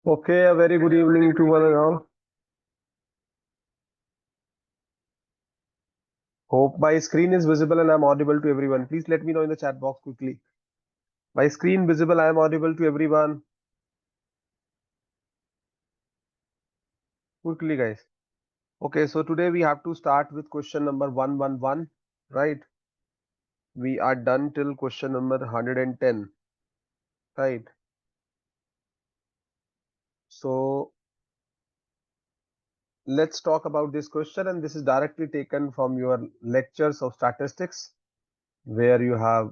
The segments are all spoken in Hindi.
Okay, a very good evening to one and all. Hope my screen is visible and I'm audible to everyone. Please let me know in the chat box quickly. My screen visible, I am audible to everyone. Quickly, guys. Okay, so today we have to start with question number 111, right? We are done till question number 110, right? So let's talk about this question, and this is directly taken from your lectures of statistics, where you have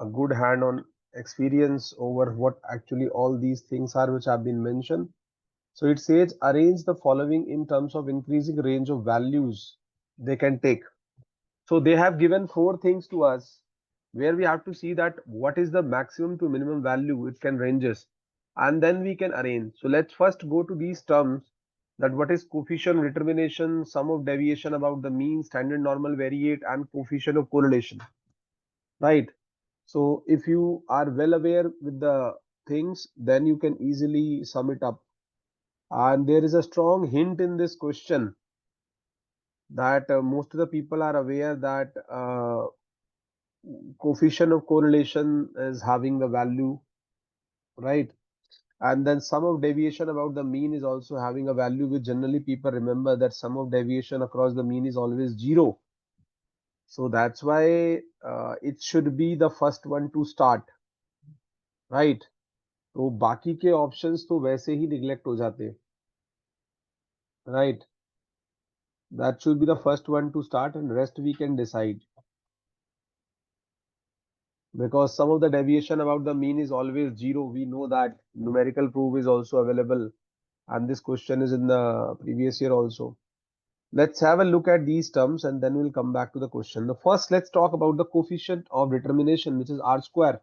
a good hand on experience over what actually all these things are which have been mentioned. So it says arrange the following in terms of increasing range of values they can take. So they have given four things to us where we have to see that what is the maximum to minimum value it can ranges, and then we can arrange. So let's first go to these terms, that what is coefficient determination, sum of deviation about the mean, standard normal variate, and coefficient of correlation, right? So if you are well aware with the things, then you can easily sum it up. And there is a strong hint in this question that most of the people are aware that coefficient of correlation is having the value, right? And then sum of deviation about the mean is also having a value, which generally people remember that sum of deviation across the mean is always 0. So that's why it should be the first one to start, right? तो बाकी के ऑप्शंस तो वैसे ही निगलेक्ट हो जाते हैं, right? That should be the first one to start, and rest we can decide, because some of the deviation about the mean is always 0. We know that numerical proof is also available, and this question is in the previous year also. Let's have a look at these terms and then we'll come back to the question. The first, let's talk about the coefficient of determination, which is r square,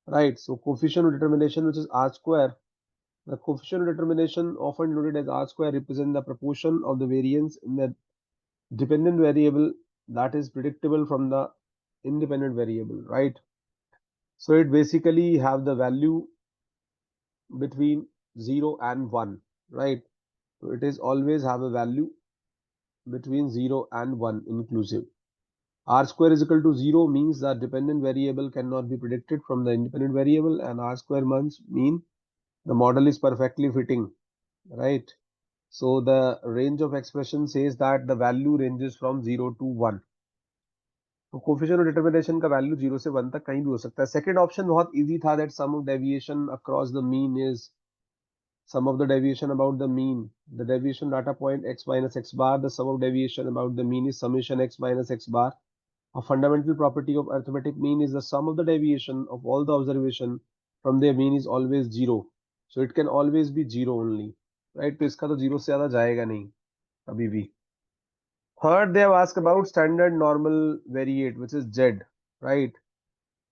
right? So coefficient of determination, which is r square. The coefficient of determination, often noted as r square, represent the proportion of the variance in the dependent variable that is predictable from the independent variable, right? So it basically have the value between 0 and 1, right? So it is always have a value between 0 and 1 inclusive. R square is equal to 0 means that dependent variable cannot be predicted from the independent variable, and R square mean the model is perfectly fitting, right? So the range of expression says that the value ranges from 0 to 1. तो कोफिशिएंट ऑफ डिटरमिनेशन का वैल्यू 0 से 1 तक कहीं भी हो सकता है. सेकंड ऑप्शन बहुत इजी था, that sum of deviation across the mean is sum of the deviation about the mean, the deviation data point x minus x bar, the sum of deviation about the mean is summation x minus x bar. A fundamental property of arithmetic mean is the sum of the deviation of all the observation from their mean is always 0. So it can always be 0 only, right? तो इसका तो 0 से ज़्यादा जाएगा नहीं कभी भी. Third, they have asked about standard normal variate, which is Z, right?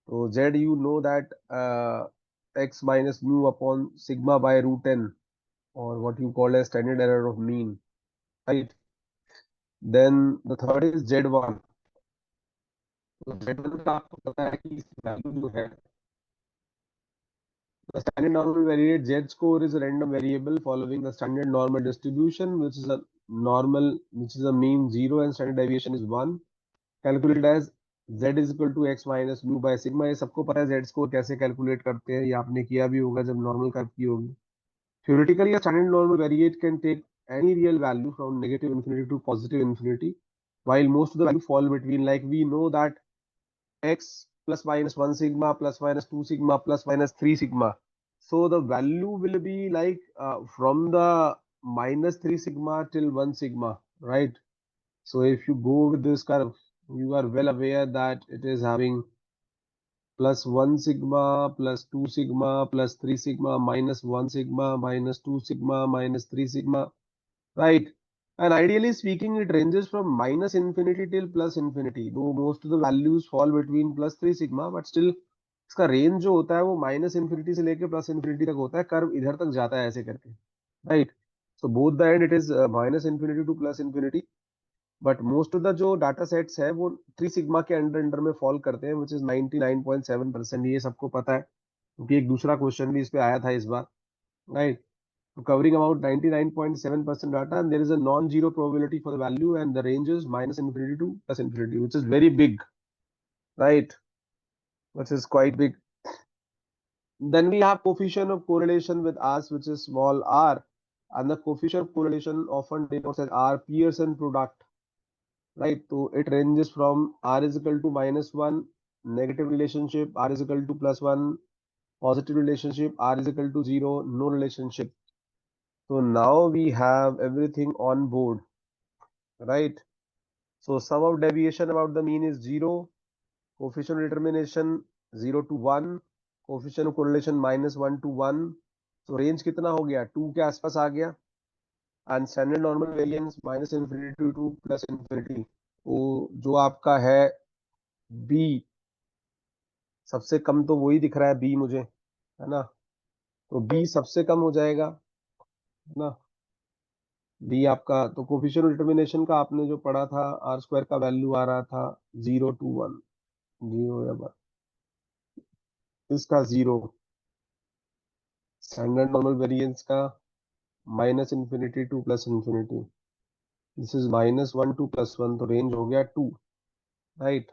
So Z, you know that x minus mu upon sigma by root n, or what you call as standard error of mean, right? Then the third is Z1. तो Z1 का आपको पता है कि वैल्यू जो है, the standard normal variate Z score is a random variable following the standard normal distribution, which is a mean 0 and standard deviation is 1, calculated as z is equal to x minus mu by sigma. ये सबको पता है z स्कोर कैसे कैलकुलेट करते हैं, ये आपने किया भी होगा जब नॉर्मल कर्व की होगी. Theoretically, a standard normal variate can take any real value from negative infinity to positive infinity, while most of the value fall between, like we know that x plus minus 1 sigma plus minus 2 sigma plus minus 3 sigma. So the value will be like from the minus 3 sigma till 1 sigma, right? So if you go with this curve, you are well aware that it is having plus 1 sigma plus 2 sigma plus 3 sigma minus 1 sigma minus 2 sigma minus 3 sigma, right? And ideally speaking, it ranges from minus infinity till plus infinity, though most of the values fall between plus 3 sigma, but still इसका रेंज जो होता है वो माइनस इन्फिनिटी से लेके प्लस इन्फिनिटी तक होता है, कर्व इधर तक जाता है ऐसे करके, right? So both the end it is minus infinity two plus infinity, but most of the जो डाटा सेट्स है वो 3 सिग्मा के अंडर अंडर में फॉल करते हैं, विच इज 99.7%. ये सबको पता है क्योंकि एक दूसरा क्वेश्चन भी इस पे आया था इस बार. right? So covering about 99.7% data, and there is a non-zero probability for the value, and the range is minus infinity to plus infinity, which is very big, right? Which is quite big. Then we have coefficient of correlation with us, which is small r, and the coefficient of correlation often denotes as r Pearson product, right? So it ranges from r is equal to -1, negative relationship, r is equal to +1, positive relationship, r is equal to 0, no relationship. So now we have everything on board, right? So sum of deviation about the mean is 0, coefficient of determination 0 to 1, coefficient of correlation -1 to 1. तो रेंज कितना हो गया, 2 के आसपास आ गया, and standard normal variance minus infinity two plus infinity, वो जो आपका है बी, सबसे कम तो वही दिख रहा है बी मुझे, है ना? तो बी सबसे कम हो जाएगा, है ना? बी आपका, तो कोफिशिएंट डिटर्मिनेशन का आपने जो पढ़ा था, आर स्क्वायर का वैल्यू आ रहा था 0 to 1, 0 या 1, इसका 0, स्टैंडर्ड नॉर्मल वेरिएंस का minus infinity two plus infinity, this is -1 to +1, तो रेंज हो गया 2, राइट?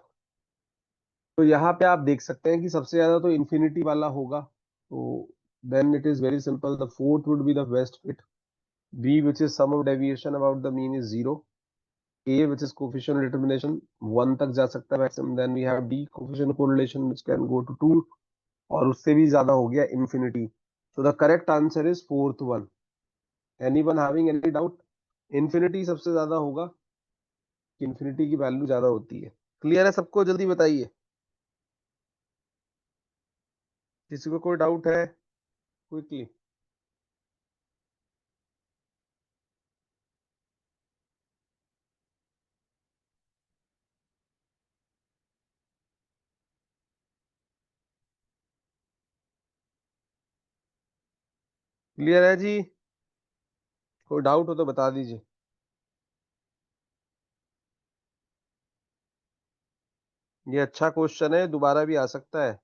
तो यहाँ पे आप देख सकते हैं कि सबसे ज्यादा तो इन्फिनिटी वाला होगा, तो then it is very simple, the fourth would be the best fit, B which is sum of deviation about the mean is 0, A which is coefficient of determination 1 तक जा सकता है maximum, then we have D coefficient of correlation which can go to 2, और उससे भी ज्यादा हो गया infinity. So the correct answer is fourth one. Anyone having any doubt? Infinity सबसे ज्यादा होगा, infinity की वैल्यू ज्यादा होती है. क्लियर है सबको? जल्दी बताइए, किसी को कोई डाउट है? क्विकली. क्लियर है जी? कोई डाउट हो तो बता दीजिए. ये अच्छा क्वेश्चन है, दोबारा भी आ सकता है.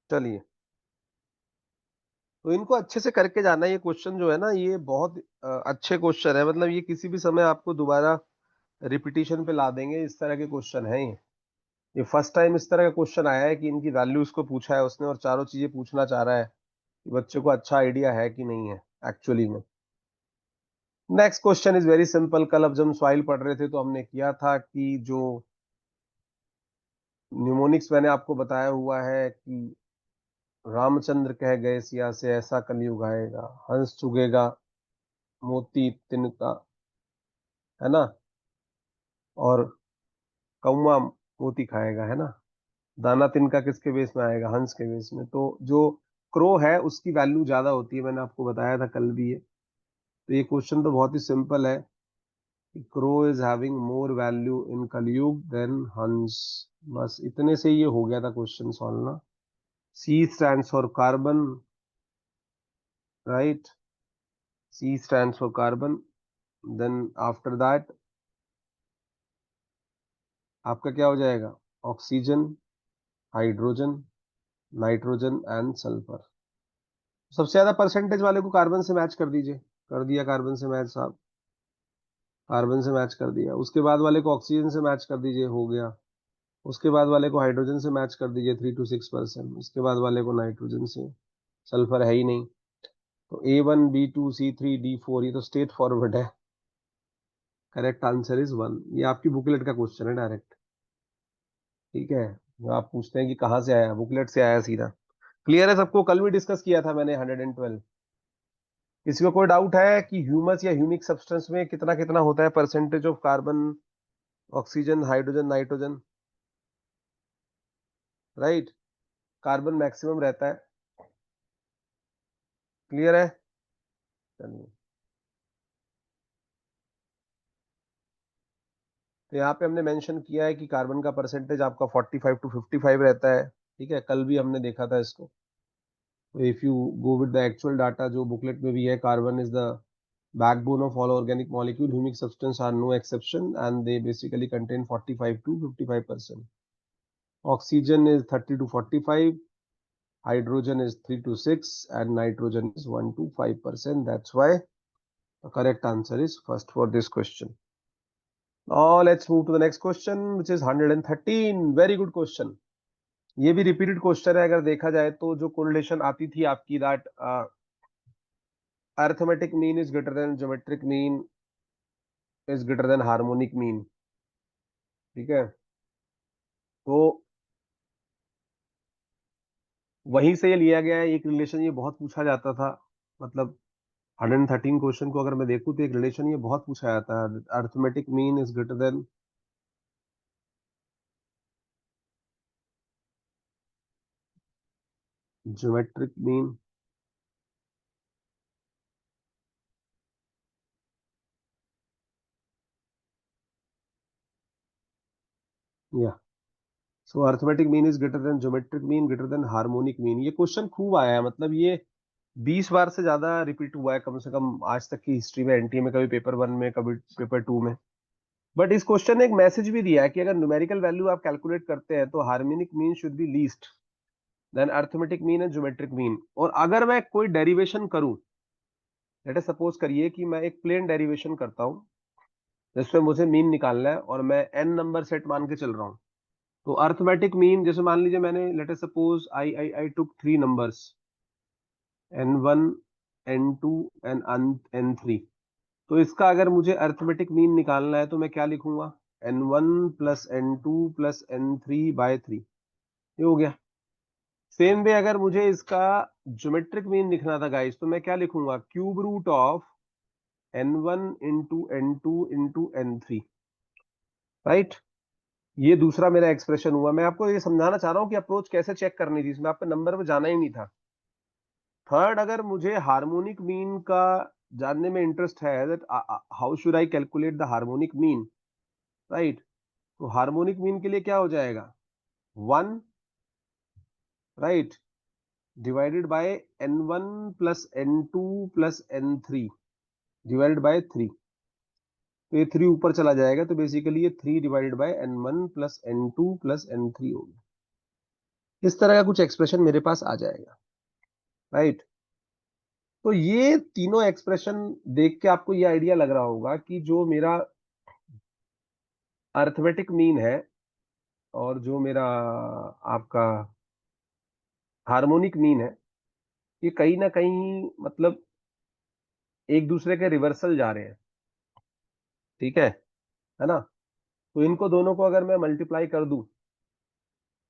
चलिए, तो इनको अच्छे से करके जाना, ये क्वेश्चन जो है ना, ये बहुत अच्छे क्वेश्चन है, मतलब ये किसी भी समय आपको दोबारा रिपीटिशन पे ला देंगे, इस तरह के क्वेश्चन है ये फर्स्ट टाइम इस तरह का क्वेश्चन आया है कि इनकी वैल्यूज को पूछा है उसने और चारों चीजें पूछना चाह रहा है कि बच्चे को अच्छा आइडिया है कि नहीं है एक्चुअली में. Next question is very simple. कल अब जब हम सॉइल पढ़ रहे थे तो हमने किया था कि जो न्यूमोनिक्स मैंने आपको बताया हुआ है कि रामचंद्र कह गए सिया से ऐसा कलयुग आएगा, हंस चुगेगा मोती तिनका, है ना, और कौवा मोती खाएगा, है ना, दाना तिनका किसके बेस में आएगा, हंस के बेस में. तो जो क्रो है उसकी वैल्यू ज्यादा होती है, मैंने आपको बताया था कल भी ये. तो ये क्वेश्चन तो बहुत ही सिंपल है कि crow is having more value in कलयुग देन हंस. बस इतने से ये हो गया था क्वेश्चन सॉल्व ना. C stands for carbon, right? C stands for carbon, then after that आपका क्या हो जाएगा, oxygen, hydrogen, nitrogen and sulphur. सबसे ज्यादा परसेंटेज वाले को कार्बन से मैच कर दीजिए. कर दिया कार्बन से मैच साहब, कार्बन से मैच कर दिया. उसके बाद वाले को ऑक्सीजन से मैच कर दीजिए, हो गया. उसके बाद वाले को हाइड्रोजन से मैच कर दीजिए 3 to 6%. उसके बाद वाले को नाइट्रोजन से, सल्फर है ही नहीं. तो A1 B2 C3 D4, ये तो स्ट्रेट फॉरवर्ड है. Correct answer is 1. ये आपकी बुकलेट का क्वेश्चन है डायरेक्ट, ठीक है? जो आप पूछते हैं कि कहाँ से आया, बुकलेट से आया सीधा. क्लियर है सबको? कल भी डिस्कस किया था मैंने 112. किसी को कोई डाउट है कि ह्यूमस या ह्यूमिक सब्सटेंस में कितना कितना होता है percentage of carbon, oxygen, hydrogen, nitrogen, right? Carbon maximum रहता है. क्लियर है? चलिए, तो यहाँ पे हमने मेंशन किया है कि कार्बन का परसेंटेज आपका 45 to 55 रहता है, ठीक है, कल भी हमने देखा था इसको। तो if you go with the actual data जो बुकलेट में भी है, carbon is the backbone of all organic molecule, humic substance are no exception, and they basically contain 45 to 55%. Oxygen is 30 to 45, hydrogen is 3 to 6, and nitrogen is 1 to 5%. That's why the correct answer is first for this question. Now let's move to the next question, which is 113. Very good question. ये भी repeated question है, अगर देखा जाए तो जो correlation आती थी आपकी that arithmetic mean is greater than geometric mean is greater than harmonic mean, ठीक है, तो वहीं से ये लिया गया है। एक रिलेशन ये बहुत पूछा जाता था, मतलब 113 क्वेश्चन को अगर मैं देखूं तो एक रिलेशन ये बहुत पूछा जाता है, arithmetic mean is greater than geometric mean. या so arithmetic mean is greater than geometric mean greater than harmonic mean. ये क्वेश्चन खूब आया है, मतलब ये 20 बार से ज्यादा रिपीट हुआ है कम से कम आज तक की हिस्ट्री में, एनटीए में, कभी पेपर 1 में, कभी पेपर 2 में। बट इस क्वेश्चन ने एक मैसेज भी दिया है कि अगर न्यूमेरिकल वैल्यू आप कैलकुलेट करते हैं तो harmonic mean should be least than arithmetic mean and geometric mean. और अगर मैं कोई डेरिवेशन करूं, लेट सपोज करिए कि मैं एक प्लेन डेरिवेशन करता हूं जिसमें मुझे मीन निकालना है और मैं एन नंबर सेट मान के चल रहा हूं, तो अर्थमेटिक मीन जैसे मान लीजिए मैंने let suppose I took 3 numbers n1 n2 and n3। तो इसका अगर मुझे अर्थमेटिक मीन निकालना है तो मैं क्या लिखूंगा, n1 plus n2 plus n3 bye 3। ये हो गया। सेम वे अगर मुझे इसका ज्योमेट्रिक मीन लिखना था गाइस, तो मैं क्या लिखूंगा, cube root of n1 into n2 into n3, right. ये दूसरा मेरा एक्सप्रेशन हुआ। मैं आपको ये समझाना चाह रहा हूँ कि अप्रोच कैसे चेक करनी थी, इसमें आपको नंबर पे जाना ही नहीं था। थर्ड, अगर मुझे हार्मोनिक मीन का जानने में इंटरेस्ट है, that how should I calculate the harmonic mean, right. तो हार्मोनिक मीन के लिए क्या हो जाएगा, 1, right, divided by n1 plus n2 plus n3 divided by 3। तो ये 3 ऊपर चला जाएगा, तो बेसिकली ये 3 divided bye n1 plus n2 plus n3 होगा। इस तरह का कुछ एक्सप्रेशन मेरे पास आ जाएगा, राइट। तो ये तीनों एक्सप्रेशन देख के आपको ये आइडिया लग रहा होगा कि जो मेरा अर्थमेटिक मीन है और जो मेरा आपका हार्मोनिक मीन है, ये कहीं ना कहीं मतलब एक दूसरे के रिवर्सल जा रहे हैं, ठीक है ना। तो इनको दोनों को अगर मैं मल्टीप्लाई कर दूं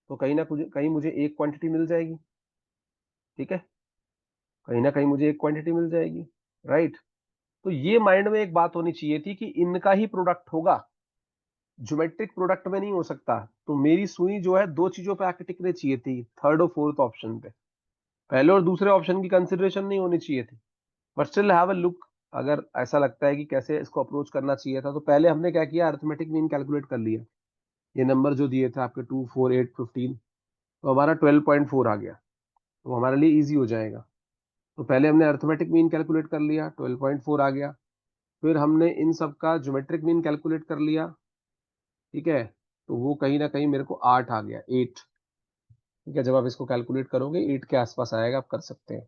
तो कहीं ना कहीं मुझे एक क्वांटिटी मिल जाएगी, ठीक है, कहीं ना कहीं मुझे एक क्वांटिटी मिल जाएगी, राइट। तो ये माइंड में एक बात होनी चाहिए थी कि इनका ही प्रोडक्ट होगा, ज्योमेट्रिक प्रोडक्ट में नहीं हो सकता। तो मेरी सुई जो है दो चीजों पे आके टिकनी चाहिए थी, थर्ड और फोर्थ ऑप्शन पे। पहले और दूसरे ऑप्शन की कंसिडरेशन नहीं होनी चाहिए थी। But still have a look, अगर ऐसा लगता है कि कैसे इसको अप्रोच करना चाहिए था, तो पहले हमने क्या किया, अर्थमेटिक मीन कैलकुलेट कर लिया। ये नंबर जो दिए थे आपके 2 4 8 15, तो हमारा 12.4 आ गया, तो हमारे लिए इजी हो जाएगा। तो पहले हमने अर्थमेटिक मीन कैलकुलेट कर लिया, 12.4 आ गया। फिर हमने इन सब का ज्योमेट्रिक मीन कैलकुलेट कर लिया, ठीक है, तो वो कहीं ना कहीं मेरे को 8 आ गया, 8, ठीक है। जब आप इसको कैलकुलेट करोगे 8 के आसपास आएगा, आप कर सकते हैं।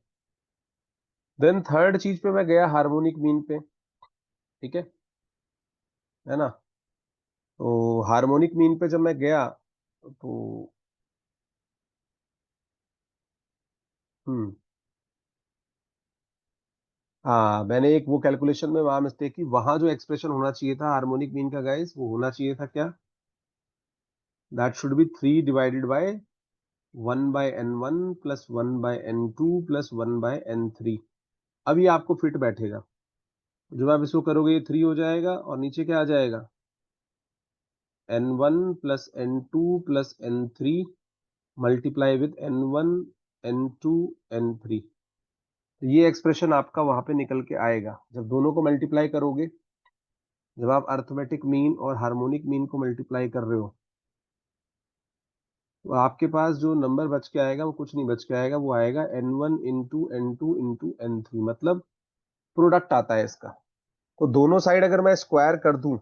देन थर्ड चीज पे मैं गया हार्मोनिक मीन पे, ठीक है ना। तो हार्मोनिक मीन पे जब मैं गया तो हम्म हाँ, मैंने एक वो कैलकुलेशन में वहां मिस्टेक की, वहां जो एक्सप्रेशन होना चाहिए था हार्मोनिक मीन का गाइस, वो होना चाहिए था क्या, that should be 3 divided by 1 by n1 plus 1 by n2 plus 1 by n3। अब ये आपको फिट बैठेगा, जब आप इसको करोगे ये 3 हो जाएगा और नीचे क्या आ जाएगा, n1 plus n2 plus n3 multiply with n1 n2 n3। तो ये एक्सप्रेशन आपका वहां पे निकल के आएगा, जब दोनों को मल्टीप्लाई करोगे जब आप अर्थमेटिक मीन और हार्मोनिक मीन को मल्टीप्लाई कर रहे हो तो आपके पास जो नंबर बच के आएगा वो कुछ नहीं बच के आएगा, वो आएगा n1 into n2 into n3, मतलब प्रोडक्ट आता है इसका। तो दोनों साइड अगर मैं स्क्वायर कर दूं,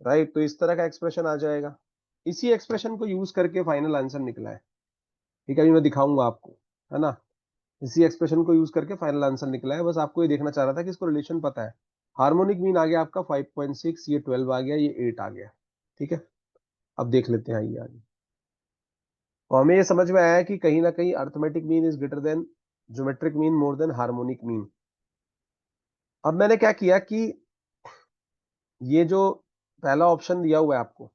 राइट, तो इस तरह का एक्सप्रेशन आ जाएगा। इसी एक्सप्रेशन को यूज करके फाइनल आंसर निकला है। ठीक है, अभी मैं दिखाऊंगा आपको, है ना। इसी एक्सप्रेशन को यूज करके फाइनल आंसर निकला है। बस आपको ये देखना चाह रहा था कि इसको रिलेशन पता है। हार्मोनिक मीन आ गया आपका 5.6, ये 12 आ गया, ये 8 आ गया। ठीक है, अब देख लेते हैं ये आगे। तो हमें ये समझ में आया कि कहीं ना कहीं arithmetic mean is greater than geometric mean more than harmonic mean. अब मैंने क्या किया कि ये जो पहला ऑप्शन दिया हुआ है आपको,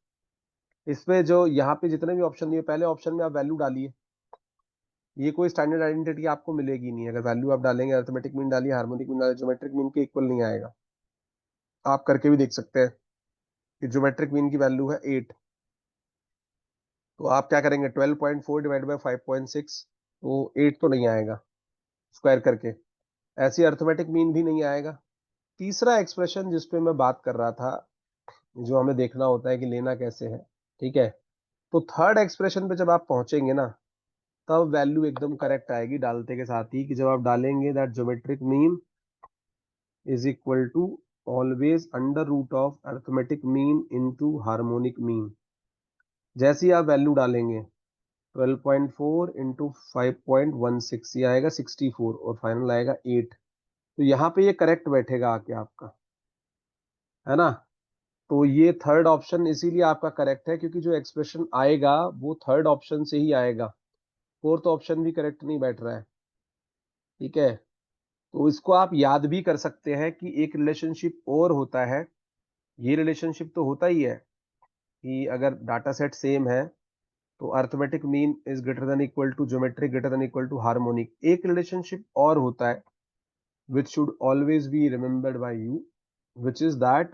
इसमें जो यहाँ पे जितने भी ऑप्शन दिए, पहले ऑप्शन में आप वैल्यू डालिए। ये कोई स्टैंडर्ड आइडेंटिटी आपको मिलेगी नहीं। अगर वैल्यू आप डालेंगे, अर्थमेटिक मीन डालिए, हार्मोनिक मीन डालिए, ज्योमेट्रिक मीन के इक्वल नहीं आएगा। आप करके भी देख सकते हैं कि ज्योमेट्रिक मीन की वैल्यू है 8। तो आप क्या करेंगे, 12.4 डिवाइड बाई 5.6, तो 8 तो नहीं आएगा स्क्वायर करके। ऐसी अर्थमेटिक मीन भी नहीं आएगा। तीसरा एक्सप्रेशन जिस पे मैं बात कर रहा था, जो हमें देखना होता है कि लेना कैसे है, ठीक है, तो थर्ड एक्सप्रेशन पे जब आप पहुंचेंगे ना, तब वैल्यू एकदम करेक्ट आएगी डालते के साथ ही, कि जब आप डालेंगे that geometric mean is equal to always under root of arithmetic mean into harmonic mean. जैसे ही आप वैल्यू डालेंगे 12.4 इंटू 5.16, ये आएगा 64 और फाइनल आएगा 8। तो यहाँ पे ये करेक्ट बैठेगा आके आपका, है ना। तो ये थर्ड ऑप्शन इसीलिए आपका करेक्ट है क्योंकि जो एक्सप्रेशन आएगा वो थर्ड ऑप्शन से ही आएगा। फोर्थ ऑप्शन भी करेक्ट नहीं बैठ रहा है। ठीक है, तो इसको आप याद भी कर सकते हैं कि एक रिलेशनशिप और होता है। ये रिलेशनशिप तो होता ही है कि अगर डाटा सेट सेम है तो arithmetic mean is greater than equal to geometric greater than equal to harmonic. एक रिलेशनशिप और होता है which should always be remembered by you, which is that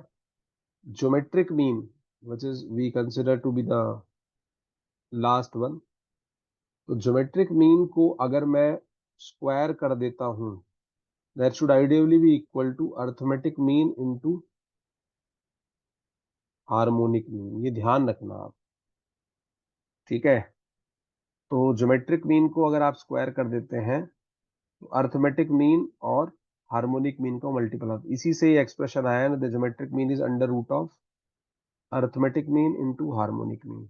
geometric mean, which is we consider to be the last one। तो ज्योमेट्रिक मीन को अगर मैं स्क्वायर कर देता हूं, that should ideally be equal to arithmetic mean into harmonic mean. ये ध्यान रखना आप, ठीक है। तो ज्योमेट्रिक मीन को अगर आप स्क्वायर कर देते हैं तो अर्थमेटिक मीन और हार्मोनिक मीन को मल्टीपल, इसी से ये एक्सप्रेशन आया ना, the geometric mean is under root of arithmetic mean into harmonic mean.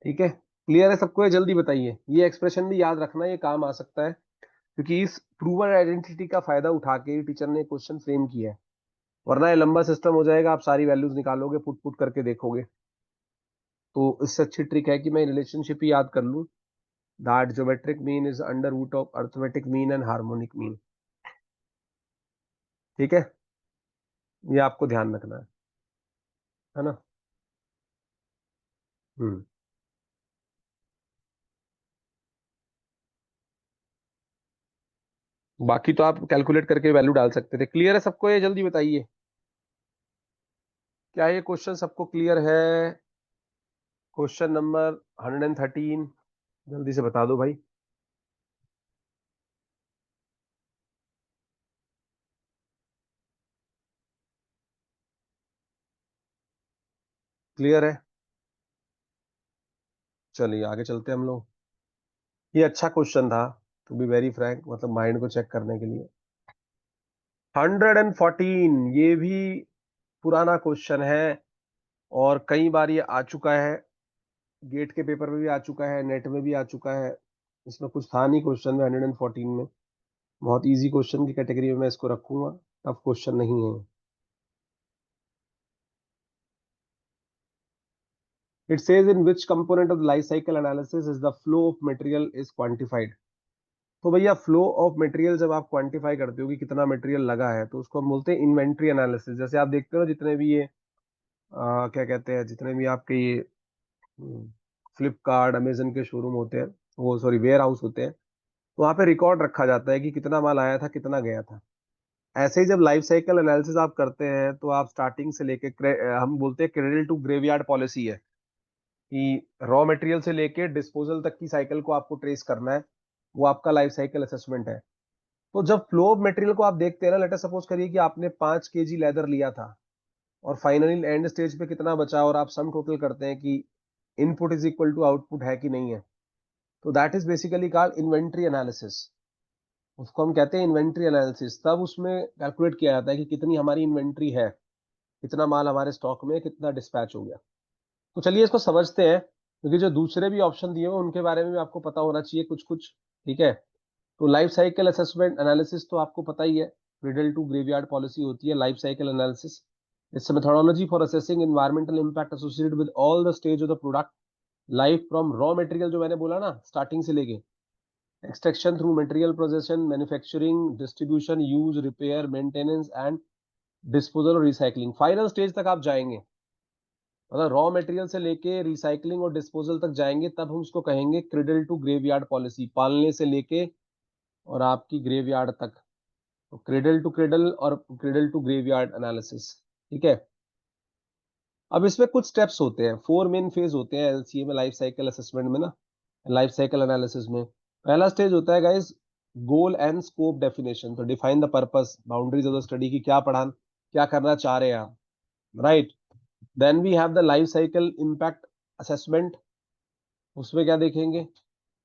ठीक है, क्लियर है सबको? ये जल्दी बताइए, ये एक्सप्रेशन भी याद रखना, ये काम आ सकता है क्योंकि इस प्रूवन आइडेंटिटी का फायदा उठा के टीचर ने क्वेश्चन फ्रेम किया है। वरना ये लंबा सिस्टम हो जाएगा, आप सारी वैल्यूज निकालोगे, पुट पुट करके देखोगे। तो इससे अच्छी ट्रिक है कि मैं रिलेशनशिप ही याद कर लूं, that geometric mean is under root of arithmetic mean and harmonic mean. ठीक है, ये आपको ध्यान रखना है ना। हम्म, बाकी तो आप कैलकुलेट करके वैल्यू डाल सकते थे। क्लियर है सबको? ये जल्दी बताइए, क्या ये क्वेश्चन सबको क्लियर है? क्वेश्चन नंबर 113, जल्दी से बता दो भाई। क्लियर है? चलिए आगे चलते हैं हम लोग। ये अच्छा क्वेश्चन था, टू बी वेरी फ्रैंक, मतलब माइंड को चेक करने के लिए। 114, ये भी पुराना क्वेश्चन है और कई बार ये आ चुका है, गेट के पेपर में भी आ चुका है, नेट में भी आ चुका है। इसमें कुछ था नहीं क्वेश्चन में 114 में। बहुत इजी क्वेश्चन की कैटेगरी में मैं इसको रखूंगा, टफ क्वेश्चन नहीं है। It says in which component of life cycle analysis is the flow of material is quantified. तो भैया फ्लो ऑफ मटेरियल जब आप क्वांटिफाई करते हो कि कितना मटेरियल लगा है, तो उसको हम बोलते हैं इन्वेंट्री एनालिसिस। जैसे आप देखते हो जितने भी ये क्या कहते हैं, जितने भी आपके ये फ्लिपकार्ट अमेजन के शोरूम होते हैं, वो सॉरी वेयर हाउस होते हैं, तो वहाँ पे रिकॉर्ड रखा जाता है कि कितना माल आया था, कितना गया था। ऐसे ही जब लाइफ साइकिल एनालिसिस आप करते हैं तो आप स्टार्टिंग से लेके हम बोलते हैं क्रेडल टू ग्रेवयार्ड पॉलिसी है, कि रॉ मटेरियल से लेके डिस्पोजल तक की साइकिल को आपको ट्रेस करना है। वो आपका लाइफ साइकिल असेसमेंट है। तो जब फ्लो ऑफ मटेरियल को आप देखते हैं ना, लेट अस सपोज करिए कि आपने 5 kg लेदर लिया था और फाइनली एंड स्टेज पे कितना बचा, और आप सम टोटल करते हैं कि input is equal to output है कि नहीं है, तो that is basically called inventory analysis. उसको हम कहते हैं इन्वेंट्री एनालिसिस। तब उसमें कैलकुलेट किया जाता है कि कितनी हमारी इन्वेंट्री है, कितना माल हमारे स्टॉक में, कितना डिस्पैच हो गया। तो चलिए इसको समझते हैं, क्योंकि जो दूसरे भी ऑप्शन दिए हुए उनके बारे में भी आपको पता होना चाहिए कुछ कुछ। ठीक है, तो लाइफ साइकिल असेसमेंट एनालिसिस तो आपको पता ही है, क्रेडल टू ग्रेवयार्ड पॉलिसी होती है life cycle analysis. It's methodology for assessing environmental impact associated with all the stage of the product life from raw material, जो मैंने बोला ना स्टार्टिंग से लेके extraction through material procession, manufacturing, distribution, use, repair, maintenance and disposal और रिसाइकलिंग, फाइनल स्टेज तक आप जाएंगे। मतलब रॉ मटेरियल से लेके रिसाइकलिंग और डिस्पोजल तक जाएंगे, तब हम उसको कहेंगे क्रेडल टू ग्रेवयार्ड पॉलिसी, पालने से लेके और आपकी ग्रेवयार्ड तक। तो क्रेडल टू क्रेडल और क्रेडल टू ग्रेवयार्ड एनालिसिस। ठीक है, अब इसमें कुछ स्टेप्स होते हैं, 4 मेन फेज होते हैं एलसीए में, लाइफ साइकिल असेसमेंट में ना, लाइफ साइकिल एनालिसिस में। पहला स्टेज होता है guys goal and scope definition, तो define the purpose, boundaries of the study की क्या पढ़ान, क्या करना चाह रहे हैं आप, right. Then we have the life cycle impact assessment, उसमें क्या देखेंगे,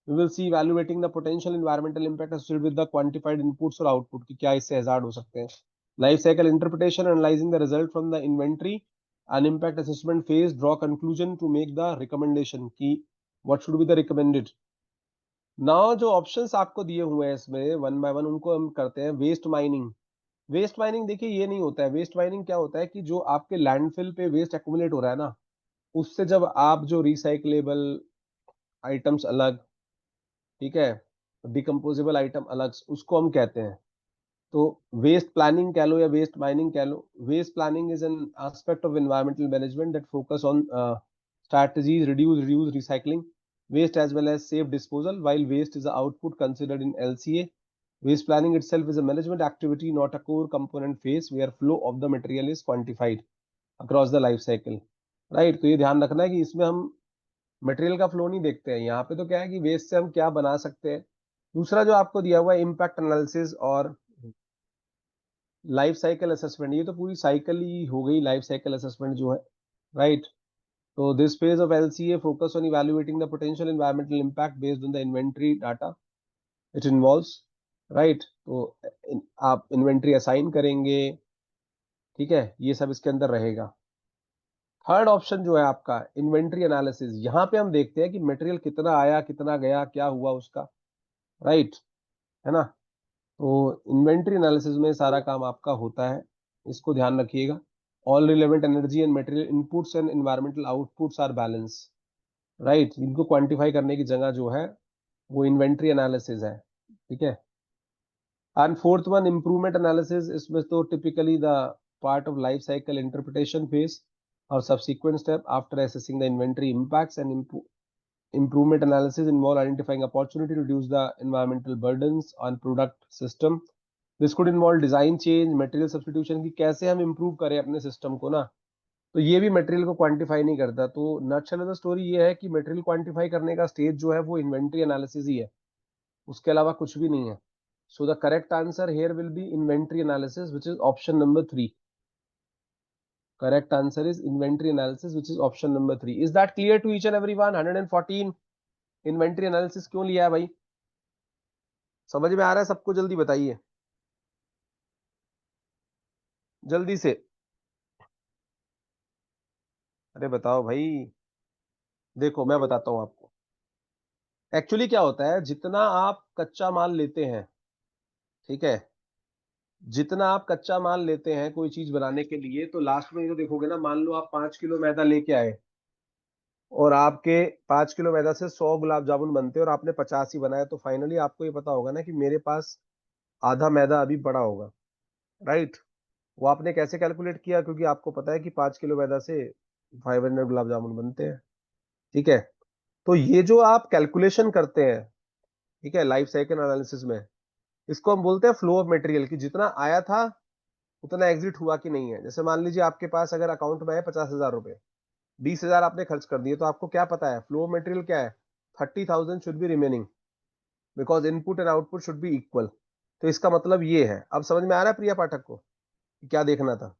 we will see evaluating the potential environmental impact associated with the quantified inputs और output कि क्या इससे hazard हो सकते हैं। Life cycle interpretation, analyzing the result from the inventory and impact assessment phase, draw conclusion to make the recommendation कि what should be the recommended। now जो options आपको दिए हुए हैं इसमें वन बाय वन उनको हम करते हैं। वेस्ट माइनिंग, वेस्ट माइनिंग देखिए ये नहीं होता है। वेस्ट माइनिंग क्या होता है कि जो आपके लैंडफिल पे वेस्ट एक्यूमुलेट हो रहा है ना, उससे जब आप जो रिसाइकलेबल आइटम्स अलग, ठीक है, डिकम्पोजेबल आइटम अलग, उसको हम कहते हैं। तो वेस्ट प्लानिंग कह लो या वेस्ट माइनिंग कह लो, waste planning is an aspect of environmental management that focus on strategies reduce recycling waste as well as safe disposal, while waste is the output considered in LCA. Waste planning itself is a management activity, not a core component phase where flow of the material is quantified across the life cycle, right। तो ये ध्यान रखना है कि इसमें हम मटेरियल का फ्लो नहीं देखते हैं, यहाँ पे तो क्या है कि वेस्ट से हम क्या बना सकते हैं। दूसरा जो आपको दिया हुआ है इम्पैक्ट एनालिसिस और लाइफ साइकिल असेसमेंट, ये तो पूरी साइकिल ही हो गई लाइफ साइकिल असेसमेंट जो है, राइट। तो this phase of LCA focus on evaluating the potential environmental impact based on the inventory data it involves, right. तो आप इन्वेंटरी असाइन करेंगे, ठीक है, ये सब इसके अंदर रहेगा। थर्ड ऑप्शन जो है आपका इन्वेंटरी एनालिसिस, यहाँ पे हम देखते हैं कि मटेरियल कितना आया, कितना गया, क्या हुआ उसका, राइट, है ना। तो इन्वेंटरी एनालिसिस में सारा काम आपका होता है, इसको ध्यान रखिएगा। All relevant energy and material inputs and environmental outputs are balance, right. इनको क्वांटिफाई करने की जगह जो है वो इन्वेंटरी एनालिसिस है, ठीक है। And fourth one improvement analysis, इसमें तो typically the part of life cycle interpretation phase और subsequent step after assessing the inventory impacts and improvement analysis involve identifying opportunity to reduce the environmental burdens on product system. This could involve design change, material substitution की कैसे हम improve करें अपने सिस्टम को ना, तो ये भी मटेरियल को क्वांटिफाई नहीं करता। तो नटशल ऑफ द स्टोरी ये है कि मटेरियल क्वांटिफाई करने का स्टेज जो है वो इन्वेंटरी एनालिसिस ही है, उसके अलावा कुछ भी नहीं है। So the correct answer here will be inventory analysis which is option number 3। Correct answer is inventory analysis which is option number 3। Is that clear to each and everyone? 114 inventory analysis क्यों लिया है भाई, समझ में आ रहा है सबको? जल्दी बताइए, जल्दी से, अरे बताओ भाई। देखो मैं बताता हूँ आपको, एक्चुअली क्या होता है, जितना आप कच्चा माल लेते हैं, ठीक है, जितना आप कच्चा माल लेते हैं कोई चीज बनाने के लिए, तो लास्ट में ये तो देखोगे ना, मान लो आप 5 किलो मैदा लेके आए और आपके 5 किलो मैदा से 100 गुलाब जामुन बनते हैं और आपने 50 ही बनाए, तो फाइनली आपको ये पता होगा ना कि मेरे पास आधा मैदा अभी बड़ा होगा, राइट। वो आपने कैसे कैलकुलेट किया, क्योंकि आपको पता है कि 5 किलो मैदा से 500 गुलाब जामुन बनते हैं, ठीक है। तो ये जो आप कैलकुलेशन करते हैं, ठीक है, लाइफ साइकिल एनालिसिस में, इसको हम बोलते हैं फ्लो ऑफ मटेरियल, कि जितना आया था उतना एग्जिट हुआ कि नहीं है। जैसे मान लीजिए आपके पास अगर अकाउंट में है 50,000 रुपए, 20,000 आपने खर्च कर दिए, तो आपको क्या पता है फ्लो ऑफ मटेरियल क्या है, 30,000 should be remaining because input and output should be equal. तो इसका मतलब ये है, अब समझ में आ रहा है प्रिया पाठक को कि क्या देखना था?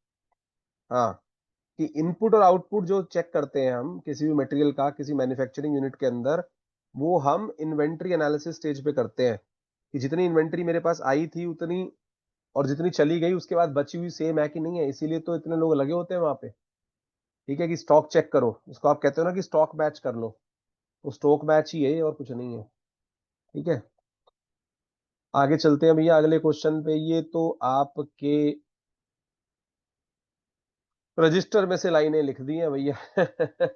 हाँ, कि इनपुट और आउटपुट जो चेक करते हैं हम किसी भी मटेरियल का किसी मैन्युफैक्चरिंग यूनिट के अंदर, वो हम इन्वेंट्री एनालिसिस स्टेज पे करते हैं कि जितनी इन्वेंट्री मेरे पास आई थी उतनी, और जितनी चली गई उसके बाद बची हुई सेम है कि नहीं है, इसीलिए तो इतने लोग लगे होते हैं वहां पे। ठीक है, कि स्टॉक चेक करो, उसको आप कहते हो ना कि स्टॉक मैच कर लो, तो स्टॉक मैच ही है ये, और कुछ नहीं है। ठीक है, आगे चलते हैं भैया अगले क्वेश्चन पे। ये तो आपके रजिस्टर में से लाइनें लिख दी हैं भैया।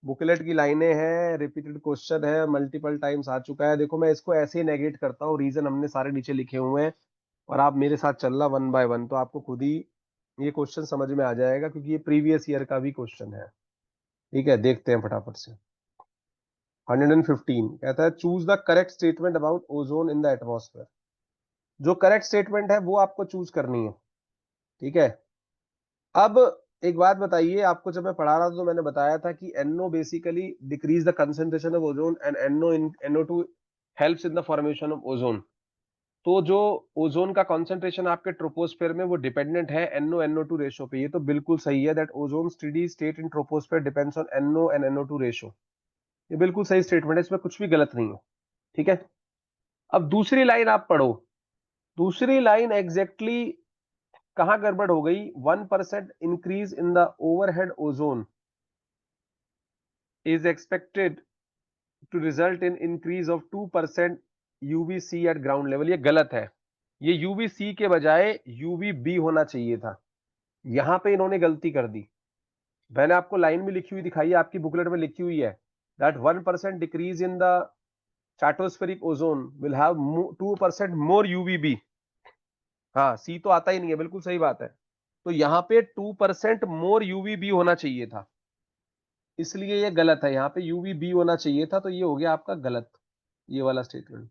बुकलेट की लाइनें हैं, रिपीटेड क्वेश्चन है, मल्टीपल टाइम्स आ चुका है। देखो मैं इसको ऐसे ही नेगेट करता हूँ, रीजन हमने सारे नीचे लिखे हुए हैं, और आप मेरे साथ चलना वन बाय वन, तो आपको खुद ही ये क्वेश्चन समझ में आ जाएगा, क्योंकि ये प्रीवियस ईयर का भी क्वेश्चन है। ठीक है, देखते हैं फटाफट से। 115 कहता है choose the correct statement about ozone in the atmosphere. जो करेक्ट स्टेटमेंट है वो आपको चूज करनी है। ठीक है, अब एक बात बताइए, आपको जब मैं पढ़ा रहा था तो मैंने बताया था कि NO basically decrease the concentration of ozone and NO2 helps in the formation of ozone. तो जो ओजोन का कंसेंट्रेशन आपके ट्रोपोस्फेयर में वो डिपेंडेंट है NO-NO2 रेशो पे। ये तो बिल्कुल सही है, that ozone steady state in troposphere depends on NO and NO2 ratio. ये बिल्कुल सही स्टेटमेंट है, इसमें कुछ भी गलत नहीं है। ठीक है, अब दूसरी लाइन आप पढ़ो। दूसरी लाइन एग्जैक्टली कहां गड़बड़ हो गई? 1% increase in the overhead ozone is expected to result in increase of 2% UVC at ground level। ये गलत है, ये UVC के बजाय UVB होना चाहिए था। यहां पे इन्होंने गलती कर दी। मैंने आपको लाइन में लिखी हुई दिखाई है, आपकी बुकलेट में लिखी हुई है that 1% decrease in the stratospheric ozone will have 2% more UVB. हाँ, सी तो आता ही नहीं है, बिल्कुल सही बात है। तो यहाँ पे 2% मोर यूवीबी होना चाहिए था, इसलिए ये गलत है। यहाँ पे यूवीबी होना चाहिए था, तो ये हो गया आपका गलत, ये वाला स्टेटमेंट।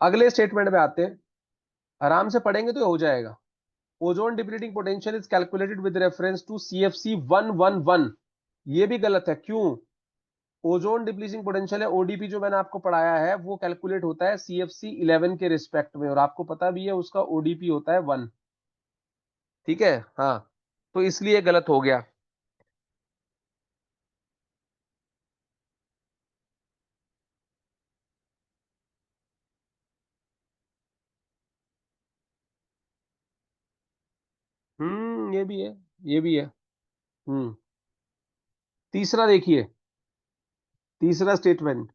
अगले स्टेटमेंट में आते हैं, आराम से पढ़ेंगे तो हो जाएगा। Ozone depleting potential is calculated with reference to CFC 111। ये भी गलत है, क्यों? ओजोन डिप्लीटिंग पोटेंशियल है ODP जो मैंने आपको पढ़ाया है वो कैलकुलेट होता है CFC 11 के रिस्पेक्ट में, और आपको पता भी है उसका ODP होता है 1। ठीक है, हाँ, तो इसलिए गलत हो गया। ये भी है, ये भी है। तीसरा देखिए, तीसरा स्टेटमेंट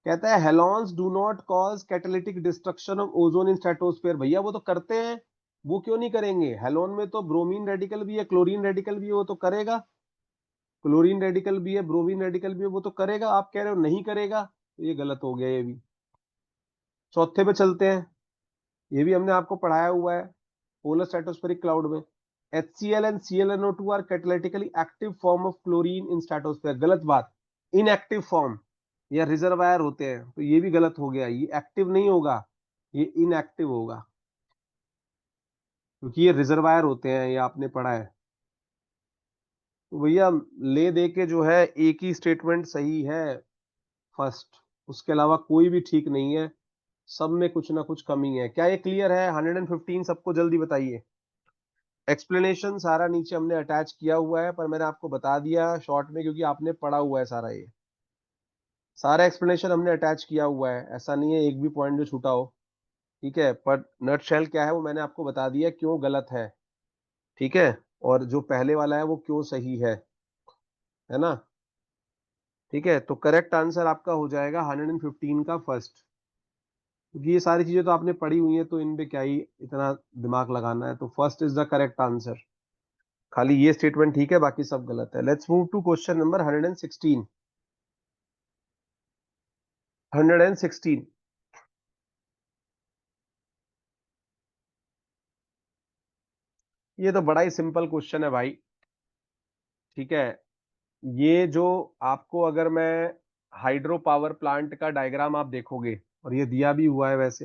कहता है halons do not cause catalytic destruction of ozone in stratosphere. भैया वो तो करते हैं, वो क्यों नहीं करेंगे? हेलोन में तो ब्रोमीन रेडिकल भी है, क्लोरीन रेडिकल भी है, वो तो करेगा। क्लोरीन रेडिकल भी है, ब्रोमीन रेडिकल भी है, वो तो करेगा। आप कह रहे हो नहीं करेगा, तो ये गलत हो गया ये भी। चौथे पे चलते हैं, ये भी हमने आपको पढ़ाया हुआ है पोलर स्ट्रेटोस्फेरिक क्लाउड में। HCl and ClNO2 are catalytically active form of chlorine in stratosphere. गलत बात, इनएक्टिव फॉर्म या रिजर्वायर होते हैं, तो ये भी गलत हो गया। ये एक्टिव नहीं होगा, ये इनएक्टिव होगा, क्योंकि ये रिजर्वायर होते हैं, ये आपने पढ़ा है। तो भैया ले दे के जो है एक ही स्टेटमेंट सही है, फर्स्ट, उसके अलावा कोई भी ठीक नहीं है, सब में कुछ ना कुछ कमी है। क्या ये क्लियर है? 115 सबको जल्दी बताइए। एक्सप्लेनेशन सारा नीचे हमने अटैच किया हुआ है, पर मैंने आपको बता दिया शॉर्ट में, क्योंकि आपने पढ़ा हुआ है सारा। ये सारा एक्सप्लेनेशन हमने अटैच किया हुआ है, ऐसा नहीं है एक भी पॉइंट जो छूटा हो। ठीक है, पर नट शेल क्या है वो मैंने आपको बता दिया क्यों गलत है। ठीक है, और जो पहले वाला है वो क्यों सही है ना? ठीक है, तो करेक्ट आंसर आपका हो जाएगा 115 का फर्स्ट, क्योंकि ये सारी चीजें तो आपने पढ़ी हुई है, तो इन पे क्या ही इतना दिमाग लगाना है। तो first is the correct answer, खाली ये स्टेटमेंट ठीक है, बाकी सब गलत है। Let's move to question number 116। 116, ये तो बड़ा ही सिंपल क्वेश्चन है भाई। ठीक है, ये जो आपको अगर मैं हाइड्रो पावर प्लांट का डायग्राम आप देखोगे, और ये दिया भी हुआ है वैसे,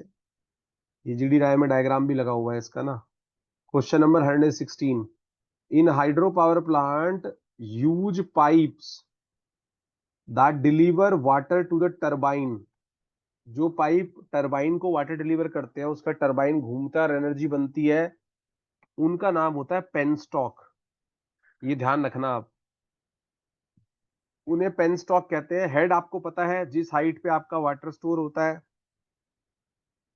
ये GD राय में डायग्राम भी लगा हुआ है इसका ना। Question number 116, in hydro power plant use pipes that deliver water to the turbine जो पाइप टरबाइन को वाटर डिलीवर करते हैं, उसका टरबाइन घूमता है और एनर्जी बनती है, उनका नाम होता है पेनस्टॉक। ये ध्यान रखना आप, उन्हें पेनस्टॉक कहते हैं। हेड आपको पता है, जिस हाइट पे आपका वाटर स्टोर होता है,